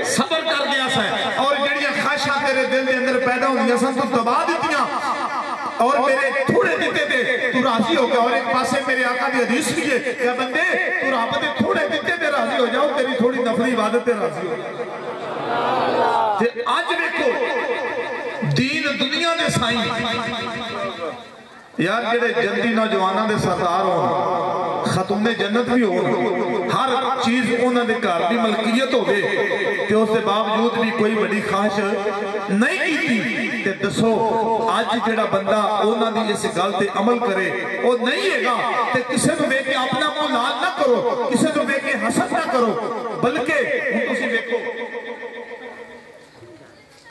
صبر کر گیا سے اور جڑیاں خواہشاں تیرے دل دے اندر پیدا ہو گیا سن تو دبا دیتیاں اور میرے تھوڑے دیتے تھے تو راضی ہو گیا اور ایک پاسے میرے آقا دی حدیث بھی ہے کہ بندے تو رب دے تھوڑے دیتے تے راضی ہو جاؤ تیری تھوڑی نفلی عبادت تے راضی ہو جاؤ تے آج دیکھو دین دنیا دے سائیں یار جڑے جنتی نوجوانوں دے سردار ہوں خاتون جنت بھی ہوں ہر چیز انہوں نے کار بھی ملکیت ہو گئے کہ اس کے باوجود بھی کوئی بڑی خواہش نہیں کی تھی کہ دسو آج جڑا بندہ انہوں نے اس گل تے عمل کرے وہ نہیں ہے گا کہ کسے نو بے کے اپنا مولاد نہ کرو کسے نو بے کے حسد نہ کرو بلکہ اسی دیکھو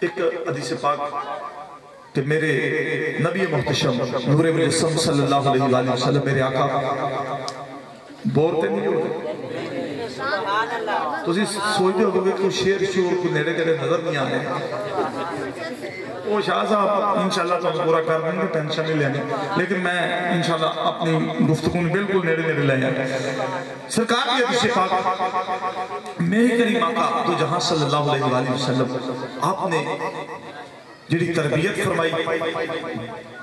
ایک حدیث پاک کہ میرے نبی محتشم نور مجسم صلی اللہ علیہ وآلہ وسلم میرے آقا بورتے نہیں ہوئے تو اسی سوچتے ہو کہ کوئی شیر شور کو نیڑے کرے نظر نہیں آنے وہ شاہ صاحب انشاءاللہ تو پورا کر دیں گے ٹینشن نہیں لینے لیکن میں انشاءاللہ اپنی گفتگون بالکل نیڑے نیڑے لائیں سرکار کی حدیث پاک میرے کریم آقا تو جہاں صلی اللہ علیہ وآلہ وسلم آپ نے جڑی تربیت فرمائی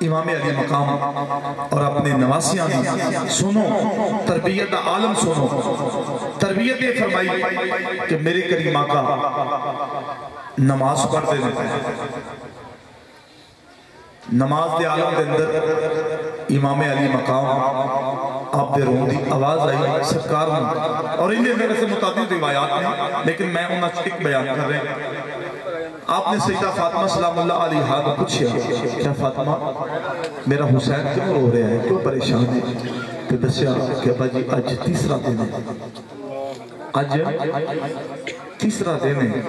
امام علی مقام اور اپنے نواسیاں دی سنو تربیت دا عالم سنو تربیت یہ فرمائی کہ میرے کریم آقا نماز پڑھ دے دیتے ہیں نماز دے عالم دے اندر امام علی مقام آپ دے رون دی آواز آئی سرکار ہوں اور انہیں میرے سے متعدد روایات ہیں لیکن میں انہاں ایک بیان کر رہے ہیں آپ نے سیدہ فاطمہ سلام اللہ علیہ کو پوچھا کیا فاطمہ میرا حسین کیوں رو رہا ہے کیوں پریشان ہے تو دسیا کہ ابا جی آج تیسرا دن ہے آج تیسرا دن ہے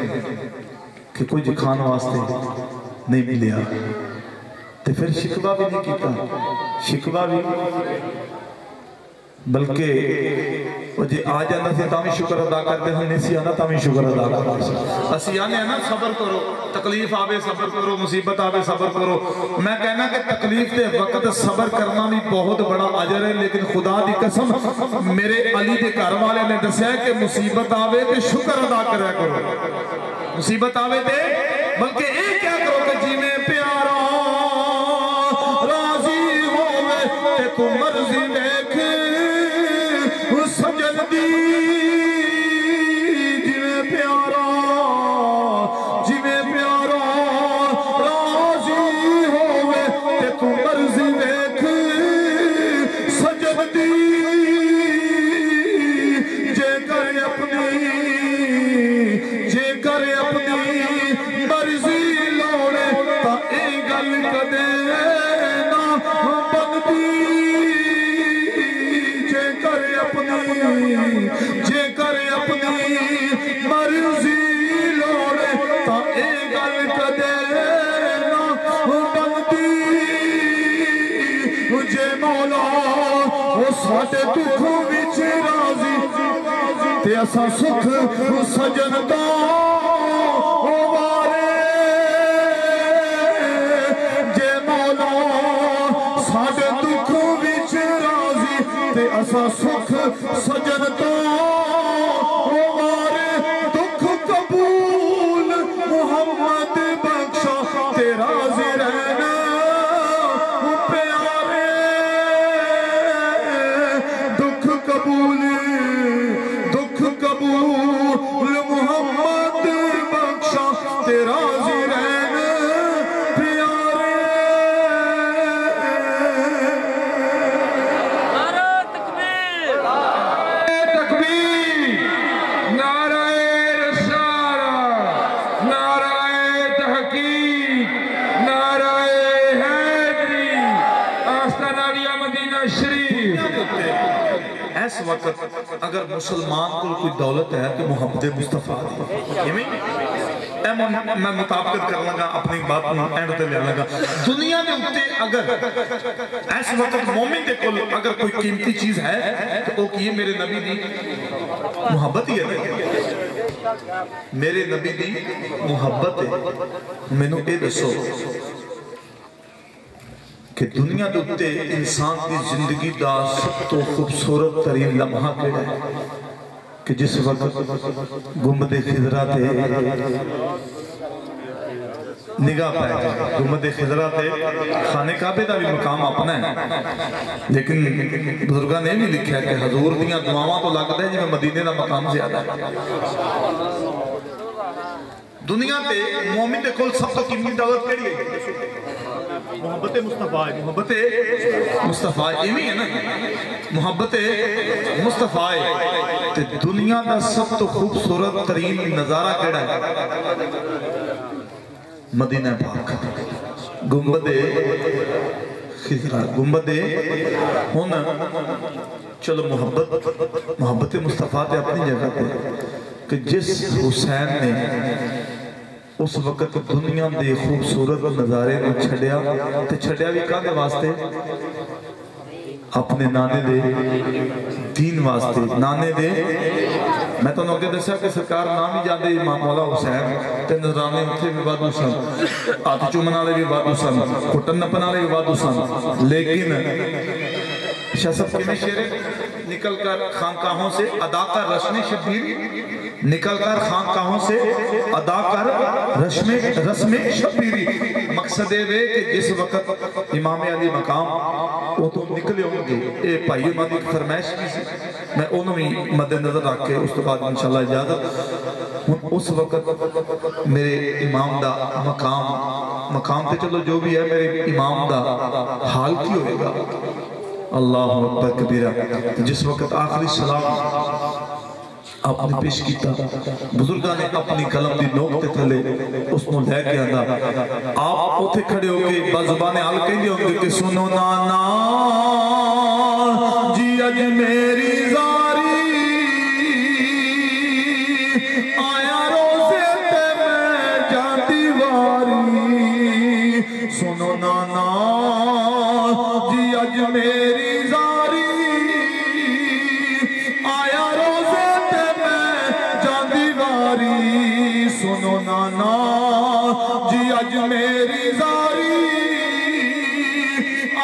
کہ کوئی جکھان واسطے نہیں ملیا تو پھر شکوہ بھی نہیں کیتا شکوہ بھی بلکہ وہ جی آ جانا سے تامی شکر ادا کرتے ہم نہیں سی آنا تامی شکر ادا کرتے اسی آنے ہیں نا صبر کرو تکلیف آوے صبر کرو مصیبت آوے صبر کرو میں کہنا کہ تکلیف دے وقت صبر کرنا بھی بہت بڑا عجر ہے لیکن خدا دی قسم میرے علی دے گھر والے نے دسیا ہے کہ مصیبت آوے تے شکر ادا کریا کرو مصیبت آوے تے بلکہ ایک کیا کرو کہ جی میں پیارا راضی ہوئے تے تو مرضی دیکھ سجن دی جویں پیارا راضی ہوئے تے تو مرضی دیکھ سجن دی جے کر اپنی مرضی لوڑے تا اے گل کدے نہ بندی جے کر اپنی مرضی لوڑے تا اے گل کدے نہ بندی جے مولا وہ ساڈے دکھ وچ راضی تے اساں سکھ سجن دا وارے جے مولا ساڈے دکھ وچ راضی تے اساں سکھ سجن دا وارے دکھ قبول محمد بخشا تے راضی رہنا پیارے دکھ قبول محمد بخشا تے راضی رہنا پیارے نعرہ تکبیر نعرہ رسالہ نعرہ تحقیق نعرہ حیدری آستانہ علیہ مدینہ شریف اس وقت اگر مسلمان کو کوئی دولت ہے تو محمد مصطفیٰ میں مطابقت کر لگا اپنی بات اینڈ تے لے لگا دنیا میں اٹھتے اگر اس وقت مومن دے کل اگر کوئی قیمتی چیز ہے تو وہ کی میرے نبی دی محبت ہی ہے میرے نبی دی محبت ہے میں نے اے دسو کہ دنیا دوتے انسان کی زندگی دا سب تو خوبصورت ترین لمحہ کیڑا ہے کہ جس وقت گنبد خضرہ تے نگاہ پائے گنبد خضرہ تے خانے کعبے دا بھی مقام اپنا ہے لیکن بزرگاں نے بھی لکھا ہے کہ حضور دیاں دعاواں تو لگتا ہے جی میں مدینے دا مقام زیادہ ہے دنیا تے مومن دے کول سب تو قیمتی دولت کیڑی ہے محبت مصطفیٰ یہ ہے نا محبت مصطفیٰ تے دنیا دا سب تو خوبصورت ترین نظارہ کیڑا ہے مدینہ پاک گنبد خضرہ گنبد ہونا چلو محبت مصطفیٰ تے اپنی جگہ پہ کہ جس حسین نے اس وقت دنیا دے خوبصورت نظارے میں چھڑیا بھی کہاں واسطے اپنے نانے دے دین واسطے نانے دے میں تو نوکے دسیا کہ سرکار نام ہی جاندے امام مولا حسین تے نظرانے اتھے بھی بادو سن آتھ چومنا لے بھی بادو سن کھٹن نپنا لے بھی بادو سن لیکن شاہ صاحب کی میں شعر نکل کر خانقاہوں سے ادا کر رسم شبیر نکل کر خانقاہوں سے ادا کر رسم شبیری مقصد یہ کہ جس وقت امام علی مقام وہ تو نکلے ہوں گے اے بھائی انہوں نے ایک فرمائش کی سی میں انہوں بھی مد نظر رکھ کے اس تو بعد انشاءاللہ اجازت اس وقت میرے امام دا مقام تے چلو جو بھی ہے میرے امام دا حال کی ہوئے گا اللہ اکبر کبیرہ جس وقت آخری سلام آپ نے پیش کیتا بزرگاں نے اپنی قلم دی نوک تے تھلے اس نو لے کے آندا آپ اوتھے کھڑے ہو کے بزبان حال کہندے ہوں گے کہ سنو نانا جی اج میری زاری آیا روزے تے میں جاتی واری سنو نانا جی اج میری زاری آیا روزے تے میں جاتی واری سنو نانا جی اج میری زاری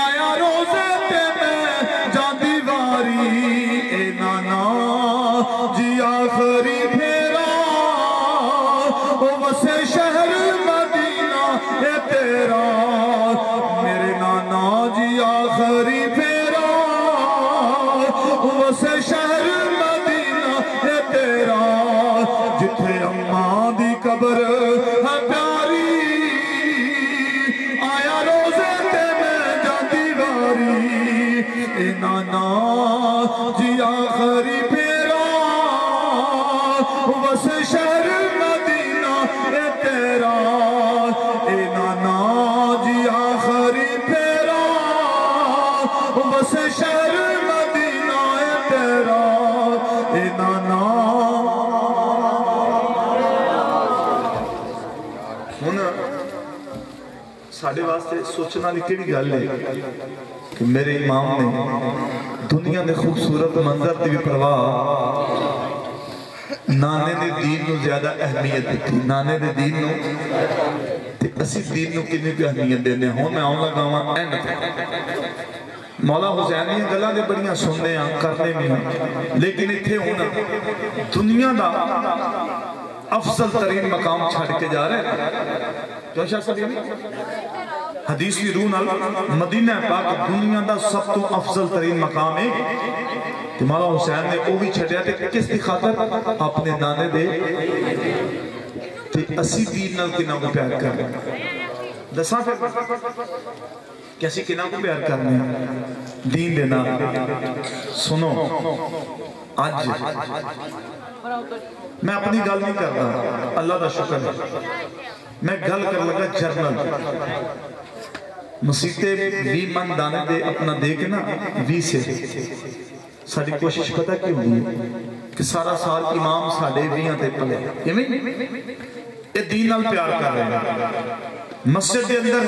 آیا روزے تے میں جاتی واری اے نانا جی آخری پھیرا وسے شہر مدینہ اے تیرا میرے نانا جی آخری پھیرا وسے شہر مدینہ اے تیرا جتھے اماں دی قبر ہے پیاری آیا روزے تے میں جاتی واری اے نانا جی آخری پھیرا وسے شہر مدینہ اے تیرا اے نانا جی آخری پھیرا وسے شہر مدینہ اے تیرا اے نانا ہن ساڑھے واسطے سوچنا لی کیڑی گل ہے کہ میرے امام نے دنیا نے خوبصورت منظر دی بھی پرواہ نانے دے دین نو زیادہ اہمیت دیتی نانے دے دین نو تے اسی دین نو کنی بھی اہمیت دینے ہوں میں آؤں لگا ہوں اینڈ تے مولا حسینی گلہ دے بڑیاں سننے ہیں کرنے میں ہیں لیکن اتھے ہونا دنیا دا افضل ترین مقام چھاڑ کے جا رہے ہیں جو شاہ صاحب یہ حدیث کی روح نال مدینہ پاک دنیا دا سب تو افضل ترین مقام ہے کہ مولا حسین نے وہ بھی چھڑیا تھے کس دی خاطر اپنے نانے دے تے اسی دین نال کنہ کو پیار کر رہے ہیں دساں پھر کیسی کنہ کو پیار کر رہے ہیں دین دینا سنو آج میں اپنی گل نہیں کر رہا اللہ دا شکر ہے میں گل کر لگا جرنل مسیطے 20 من دانے دے اپنا دے کے نا 20 سے ساری کوشش پتہ کیوں ہوئی کہ سارا سال امام ساڑھے 20 تے پلے یہ دین نال پیار کر رہے ہیں مسجد کے اندر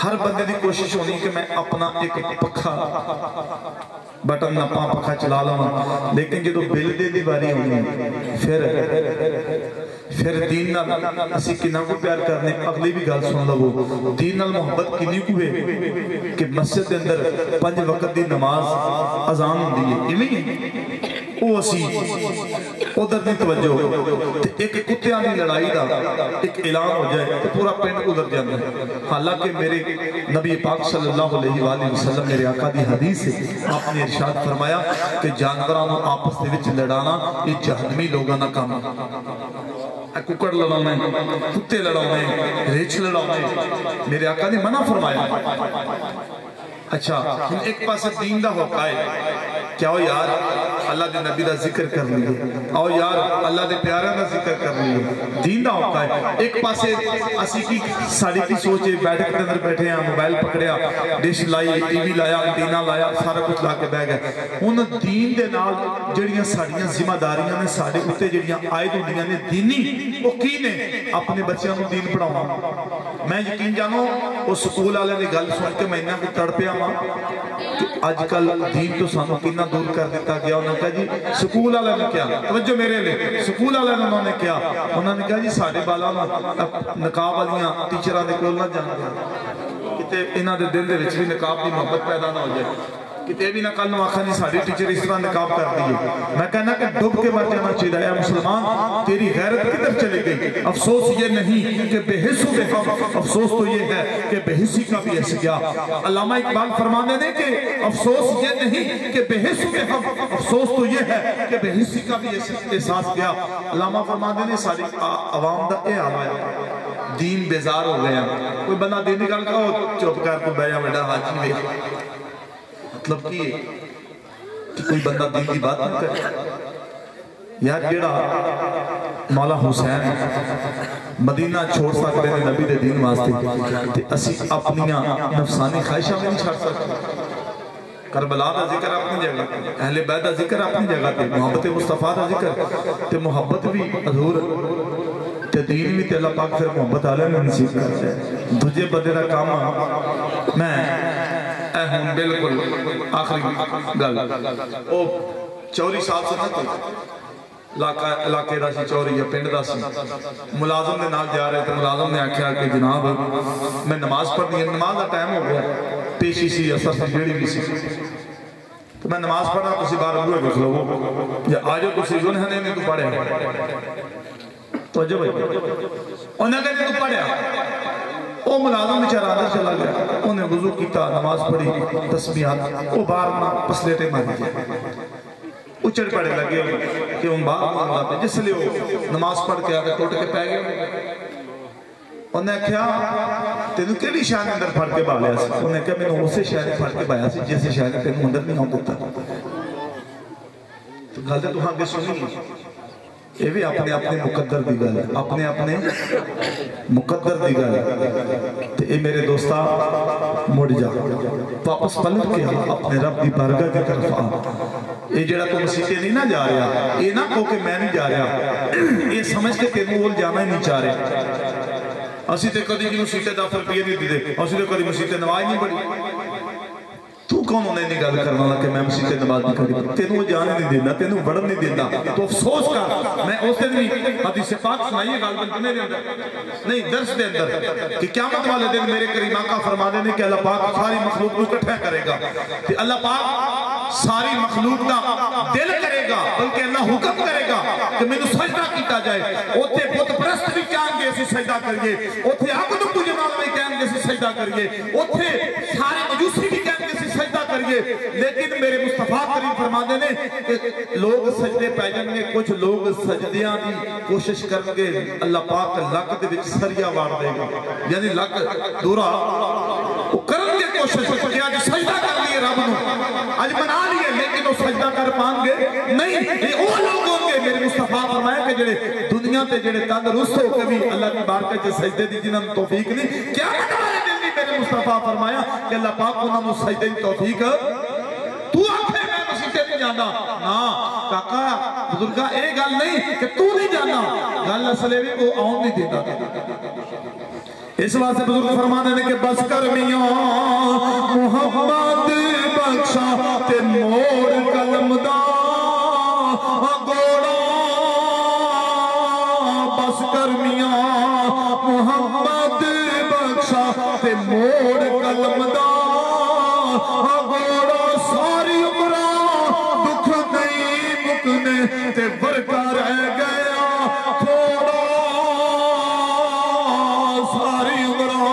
ہر بندے دی کوشش ہونی کہ میں اپنا ایک پکھا بٹن نپا پکھا چلا لوں لیکن جدو بل دے دی باری ہونی پھر دین نال اسی کنہ کو پیار کرنے اگلی بھی گل سن لو دین نال محبت کنی کو ہے کہ مسجد کے اندر 5 وقت دی نماز اذان ہوندی ہے وہ اسی ادھر دی توجہ ایک کتیاں دی لڑائی دا ایک اعلان ہو جائے تو پورا پینڈ ادھر جانا ہے حالانکہ میرے نبی پاک صلی اللہ علیہ وآلہ وسلم میرے آقا دی حدیث ہے آپ نے ارشاد فرمایا کہ جانورانوں آپس دے وچ لڑانا یہ جہنمی لوگاں نہ کام ککڑ لڑاؤں کتے لڑاؤں ریچھ لڑاؤں میرے آقا نے منع فرمایا اچھا ہم ایک پاس دین دا ہوتا ہے کیا ہو یار اللہ دے نبی دا ذکر کر لیے آؤ یار اللہ دے پیارہ دا ذکر کر لیے دین دا ہوتا ہے ایک پاسے اسی کی ساڑی کی سوچے بیٹھے کے اندر بیٹھے ہیں موبائل پکڑیا ڈش لائی ٹی وی لایا انٹینا لایا سارا کچھ لا کے بیگ ہے ان دین دے نال جڑیاں ساڑیاں ذمہ داریاں نے ساڑے اتے جڑیاں آئے دنیا نے دینی وہ کی نے اپنے بچیاں کو دین پڑھاؤں میں یقین جانو وہ سکول آلے نے گل سن کے میں انہاں کو تڑپیا ہاں کہ آج کل دین تو سانو کتنا دور کر دیتا گیا انہوں نے کہا جی سکول آلے نے کیا توجہ میرے لئے سکول آلے نے انہوں نے کیا انہوں نے کہا جی ساڑھے بالا نقاب والیاں ٹیچرہ نے کول نہ جان گیا کتے انہاں دے دل دے وچ بھی نقاب دی محبت پیدا نہ ہو جائے کتے بھی نہ کل نو آخا نہیں ساری ٹیچر اس طرح نقاب کر دیئے. میں کہنا کہ ڈوب کے مر جانا چاہیے. اے مسلمان تیری غیرت کدھر چلے گئی؟ افسوس یہ نہیں کہ بے حس ہوئے ہم، افسوس تو یہ ہے کہ بے حسی کا بھی حس گیا. علامہ اقبال فرمانے نے کہ افسوس یہ نہیں کہ بے حس ہوئے ہم، افسوس تو یہ ہے کہ بے حسی کا بھی احساس گیا. علامہ فرمانے نے ساری عوام دا اے حال ہے، دین بیزار ہو گیا. کوئی بندہ دین نکال کہا چپ کر کو بیعہ بڑا حاجی وے. مطلب کی کہ کوئی بندہ دین کی بات نہ کرے. یار جیڑا مولا حسین مدینہ چھوڑ سکتے ہیں نبی دے دین واسطے تے اسی اپنیاں نفسانی خواہشاں میں نہیں چھڑ سکتے. کربلا دا ذکر اپنی جگہ تے، اہل بیت دا ذکر اپنی جگہ تے، محبت مصطفیٰ دا ذکر تے محبت بھی حضور تے دین بھی تے اللہ پاک پھر محبت علیہ میں نصیب کرتے ہیں. دجے بدے دا کام میں اے ہوں بالکل آخری گل او چوری صاحب سے نہ کوئی علاقے دا سی چوری یا پنڈ دا سی ملازم نے نال جا رہے تھے. ملازم نے آکھیا کہ جناب میں نماز پڑھنی ہے، نماز دا ٹائم ہو گیا، پیشی سی اثر سی جیڑی بھی سی تو میں نماز پڑھنا تسی بار روئے گھس لو یا آجو تسی ذنہنے میں تو پڑھے تو جو بھائی انہیں کہتے تو پڑھے وہ ملازم بیچارہ اندر چلا گیا، انہیں وضو کیتا، نماز پڑھی، تسبیحات وہ بار پسلیٹے ماری جائے اچھڑ پڑے لگے کہ ان باپ مانگا پہ جس لئے وہ نماز پڑھ کے آگے ٹوٹ کے پہ گئے. انہیں کہا تینوں کیلی شاہ نے اندر پھڑ کے بالیا سی؟ انہیں کہا میں نے اسے شاہ نے پھڑ کے بایا سی جیسے شاہ نے تینوں اندر نہیں ہوں دیتا. تو غلطے تو ہاں کے سنی یہ بھی اپنے اپنے مقدر دی گل ہے، اپنے اپنے مقدر دی گل ہے. تو اے میرے دوستا مڑ جا واپس پلٹ کے اپنے رب دی بارگاہ کی طرف آ. یہ جڑا تو مسیطے نہیں نہ جا رہا، یہ نہ کہو کہ میں نہیں جا رہا، یہ سمجھ کے تینوں وہ جانا ہی نہیں چاہ رہے. اسی تے کدی بھی مسیطے 10 روپیے نہیں دیتے، اسی تے کدی مسیطے نماز نہیں پڑھی. تو کون انہیں نہیں گل کرنا کہ میں مسیطے نماز نہیں کری، تینوں وہ جانے نہیں دینا، تینوں بڑھن نہیں دینا. تو افسوس کر میں اس دن بھی حدیث پاک سنائیے گل بننے دے اندر نہیں درس دے اندر کہ قیامت والے دن میرے کریم آقا فرما دے کہ اللہ پاک ساری مخلوق کو اکٹھا کرے گا. کہ اللہ پاک ساری مخلوق دا دل کرے گا، بلکہ اللہ حکم کرے گا کہ میں نے سجدہ کیتا جائے. اوتھے بت پرست بھی کہیں گے اسی سجدہ کریے، اوتھے عبد کو جمال بھی کہیں گے اسی سجدہ کریے، اوتھے سارے مجوسی بھی کہیں گے اسی سجدہ کریے. لیکن میرے مصطفیٰ کریم فرمانے نے کہ لوگ سجدے پیجن گے، کچھ لوگ سجدیاں دی کوشش کریں گے، اللہ پاک لک دے وچ سریا وار دے گا، یعنی لک دورا وہ کرن گے کوشش کہ آج سجدہ کر لیے رب نو، آج بنا لیے، لیکن وہ سجدہ کر پان گے نہیں. یہ وہ لوگ ہوں گے میرے مصطفیٰ فرمایا کہ جڑے دنیا تے جڑے تندرست ہو کبھی اللہ کی بارگاہ چ سجدے دی جنہاں نوں توفیق نہیں، کیا والے دن بھی میرے مصطفیٰ فرمایا کہ اللہ پاک انہاں نوں سجدے دی توفیق. تو آکھے میں مسیطے نہیں جانا نا کاکا بزرگا اے گل نہیں کہ تو نہیں جانا، گل اصلے بھی وہ آن نہیں دیتا. اس واسطے بزرگ فرمانے نے کہ بس کر میاں محمد بخشا تے موڑ قلم دا گوڑا. بس کر میاں محمد بخشا تے موڑ قلم دا گوڑا. ساری عمرہ دکھ نہیں مکنے تے برکا رہ گیا تھوڑا. ساری عمرہ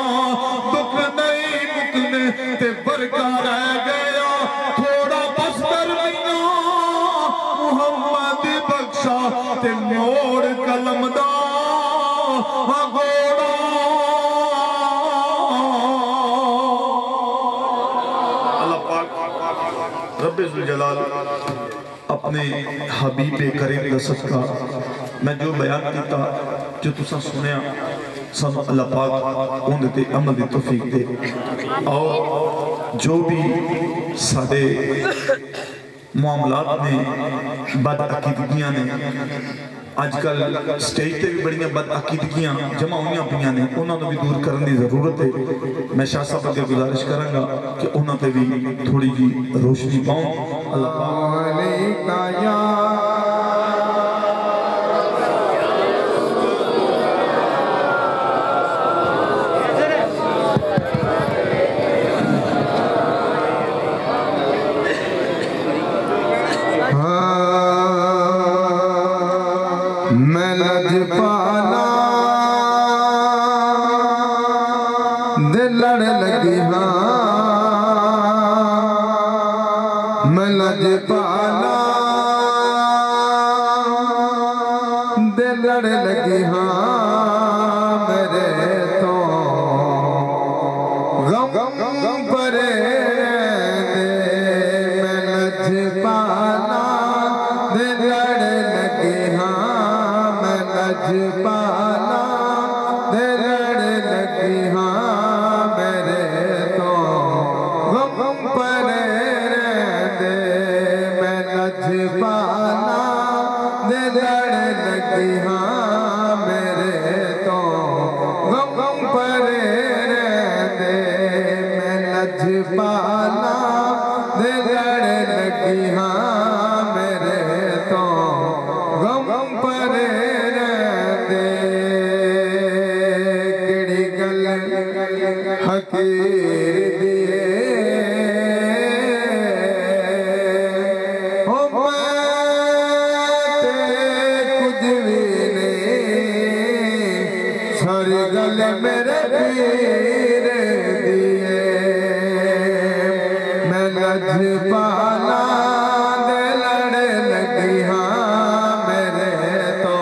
دکھ نہیں مکنے تے برکا رہ گیا تھوڑا. بس کر میاں محمد بخشا تے موڑ قلم دا گوڑا. اللہ پاک رب ذوالجلال اپنے حبیب کریم دا صدقہ میں جو بیان کیتا جو تساں سنیا سن اللہ پاک ان تے عمل دی توفیق دے. اور جو بھی سادے معاملات نے بد عقیدگیاں نے آج کل سٹیج تے بھی بڑیاں بد عقیدگیاں جمع ہویاں پیاں نے انہاں نوں بھی دور کرن دی ضرورت ہے. میں شاہ صاحب اگے گزارش کراں گا کہ انہاں تے بھی تھوڑی جی روشنی پاؤں. اللہ پاک علیکہ یا میں لجپالا دل لڑ لگی میں لجپالا دل لڑ لگی میرے تو غم پرے دے میں لجپالا دل لڑ لگی میں لجپالا دل لڑ لگی میرے تو غم پرے دے میں لجپالا دل لڑ لگی میرے تو غم پرے دے میں لجپالا دل لڑ لگی میرے تو غم پرے دے کڑی گل حقیر دیے ساری گل میرے پیر دیے میں لجپالا دل لڑ لگی میرے تو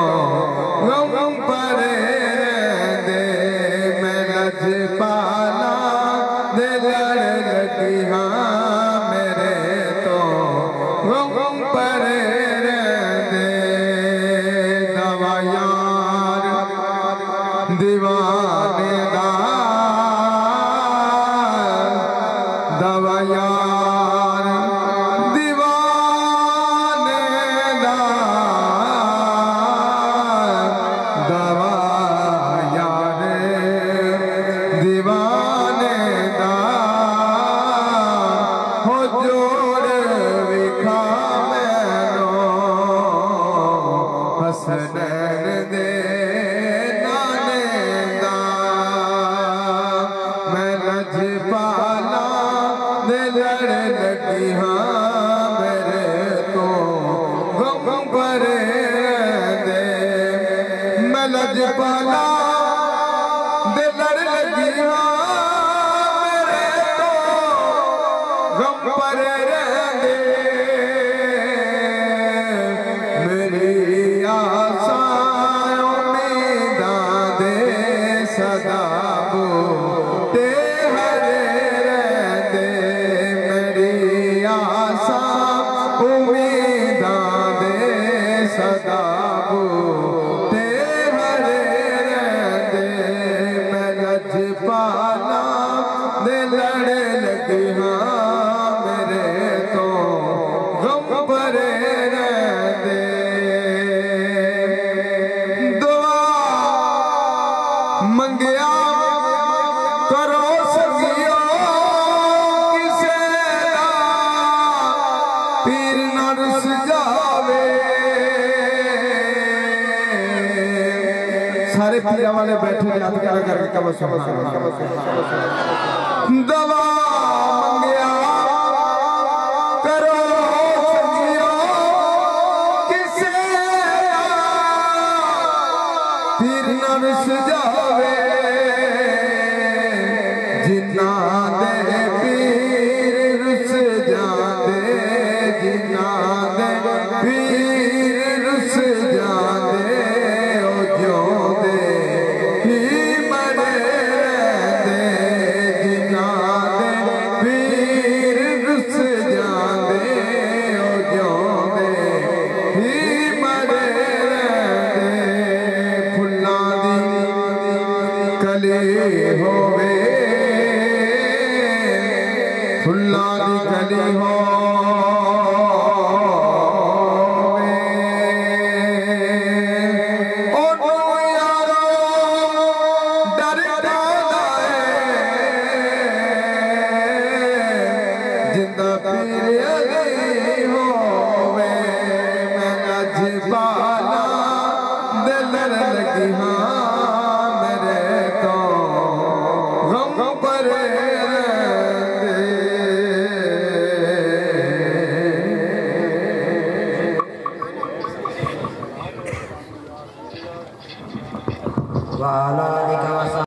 غم پرے دے میں لجپالا دل لڑ لگی میرے تو غم پرے دے دوا یار دیوانے دوا یار دیوانے دوا یار دیوانے ہو جوڑ وکھا مینو حسنین دے میں لجپالا دل لڑ لگی میرے تو غم پرے دے میں لجپالا دل لڑ لگی میرے تو غم پرے دے میری آسائیں امیداں دے صدا بوٹے ہرے رہندے میری آساں امیداں دے صدا بوٹے ہرے رہندے میں لجپالا دل لڑ لگی میرے تو غم پرے رہندے دعا منگیا کرو سکیو کسے دا پیر نہ رس جاوے سارے پیرا والے بیٹھے یاد کرا کر کے کبھا سبحان دعا منگیا کرو سکیو کسے دا پیر نہ رس جاوے جنہ دے پیر رس جاندے جنہ دے پیر رس جاندے او جوں دے ہی مرے دے جنہ دے پیر رس جاندے او جوں دے ہی مرے دے پھلاں دی کلی ہووے پھلاں دی کلی ہووے اونوں یارو ڈر ڈردا اے جندا پیر علی ہووے میں لجپالا دل لڑ لگی میرے تو غم پرے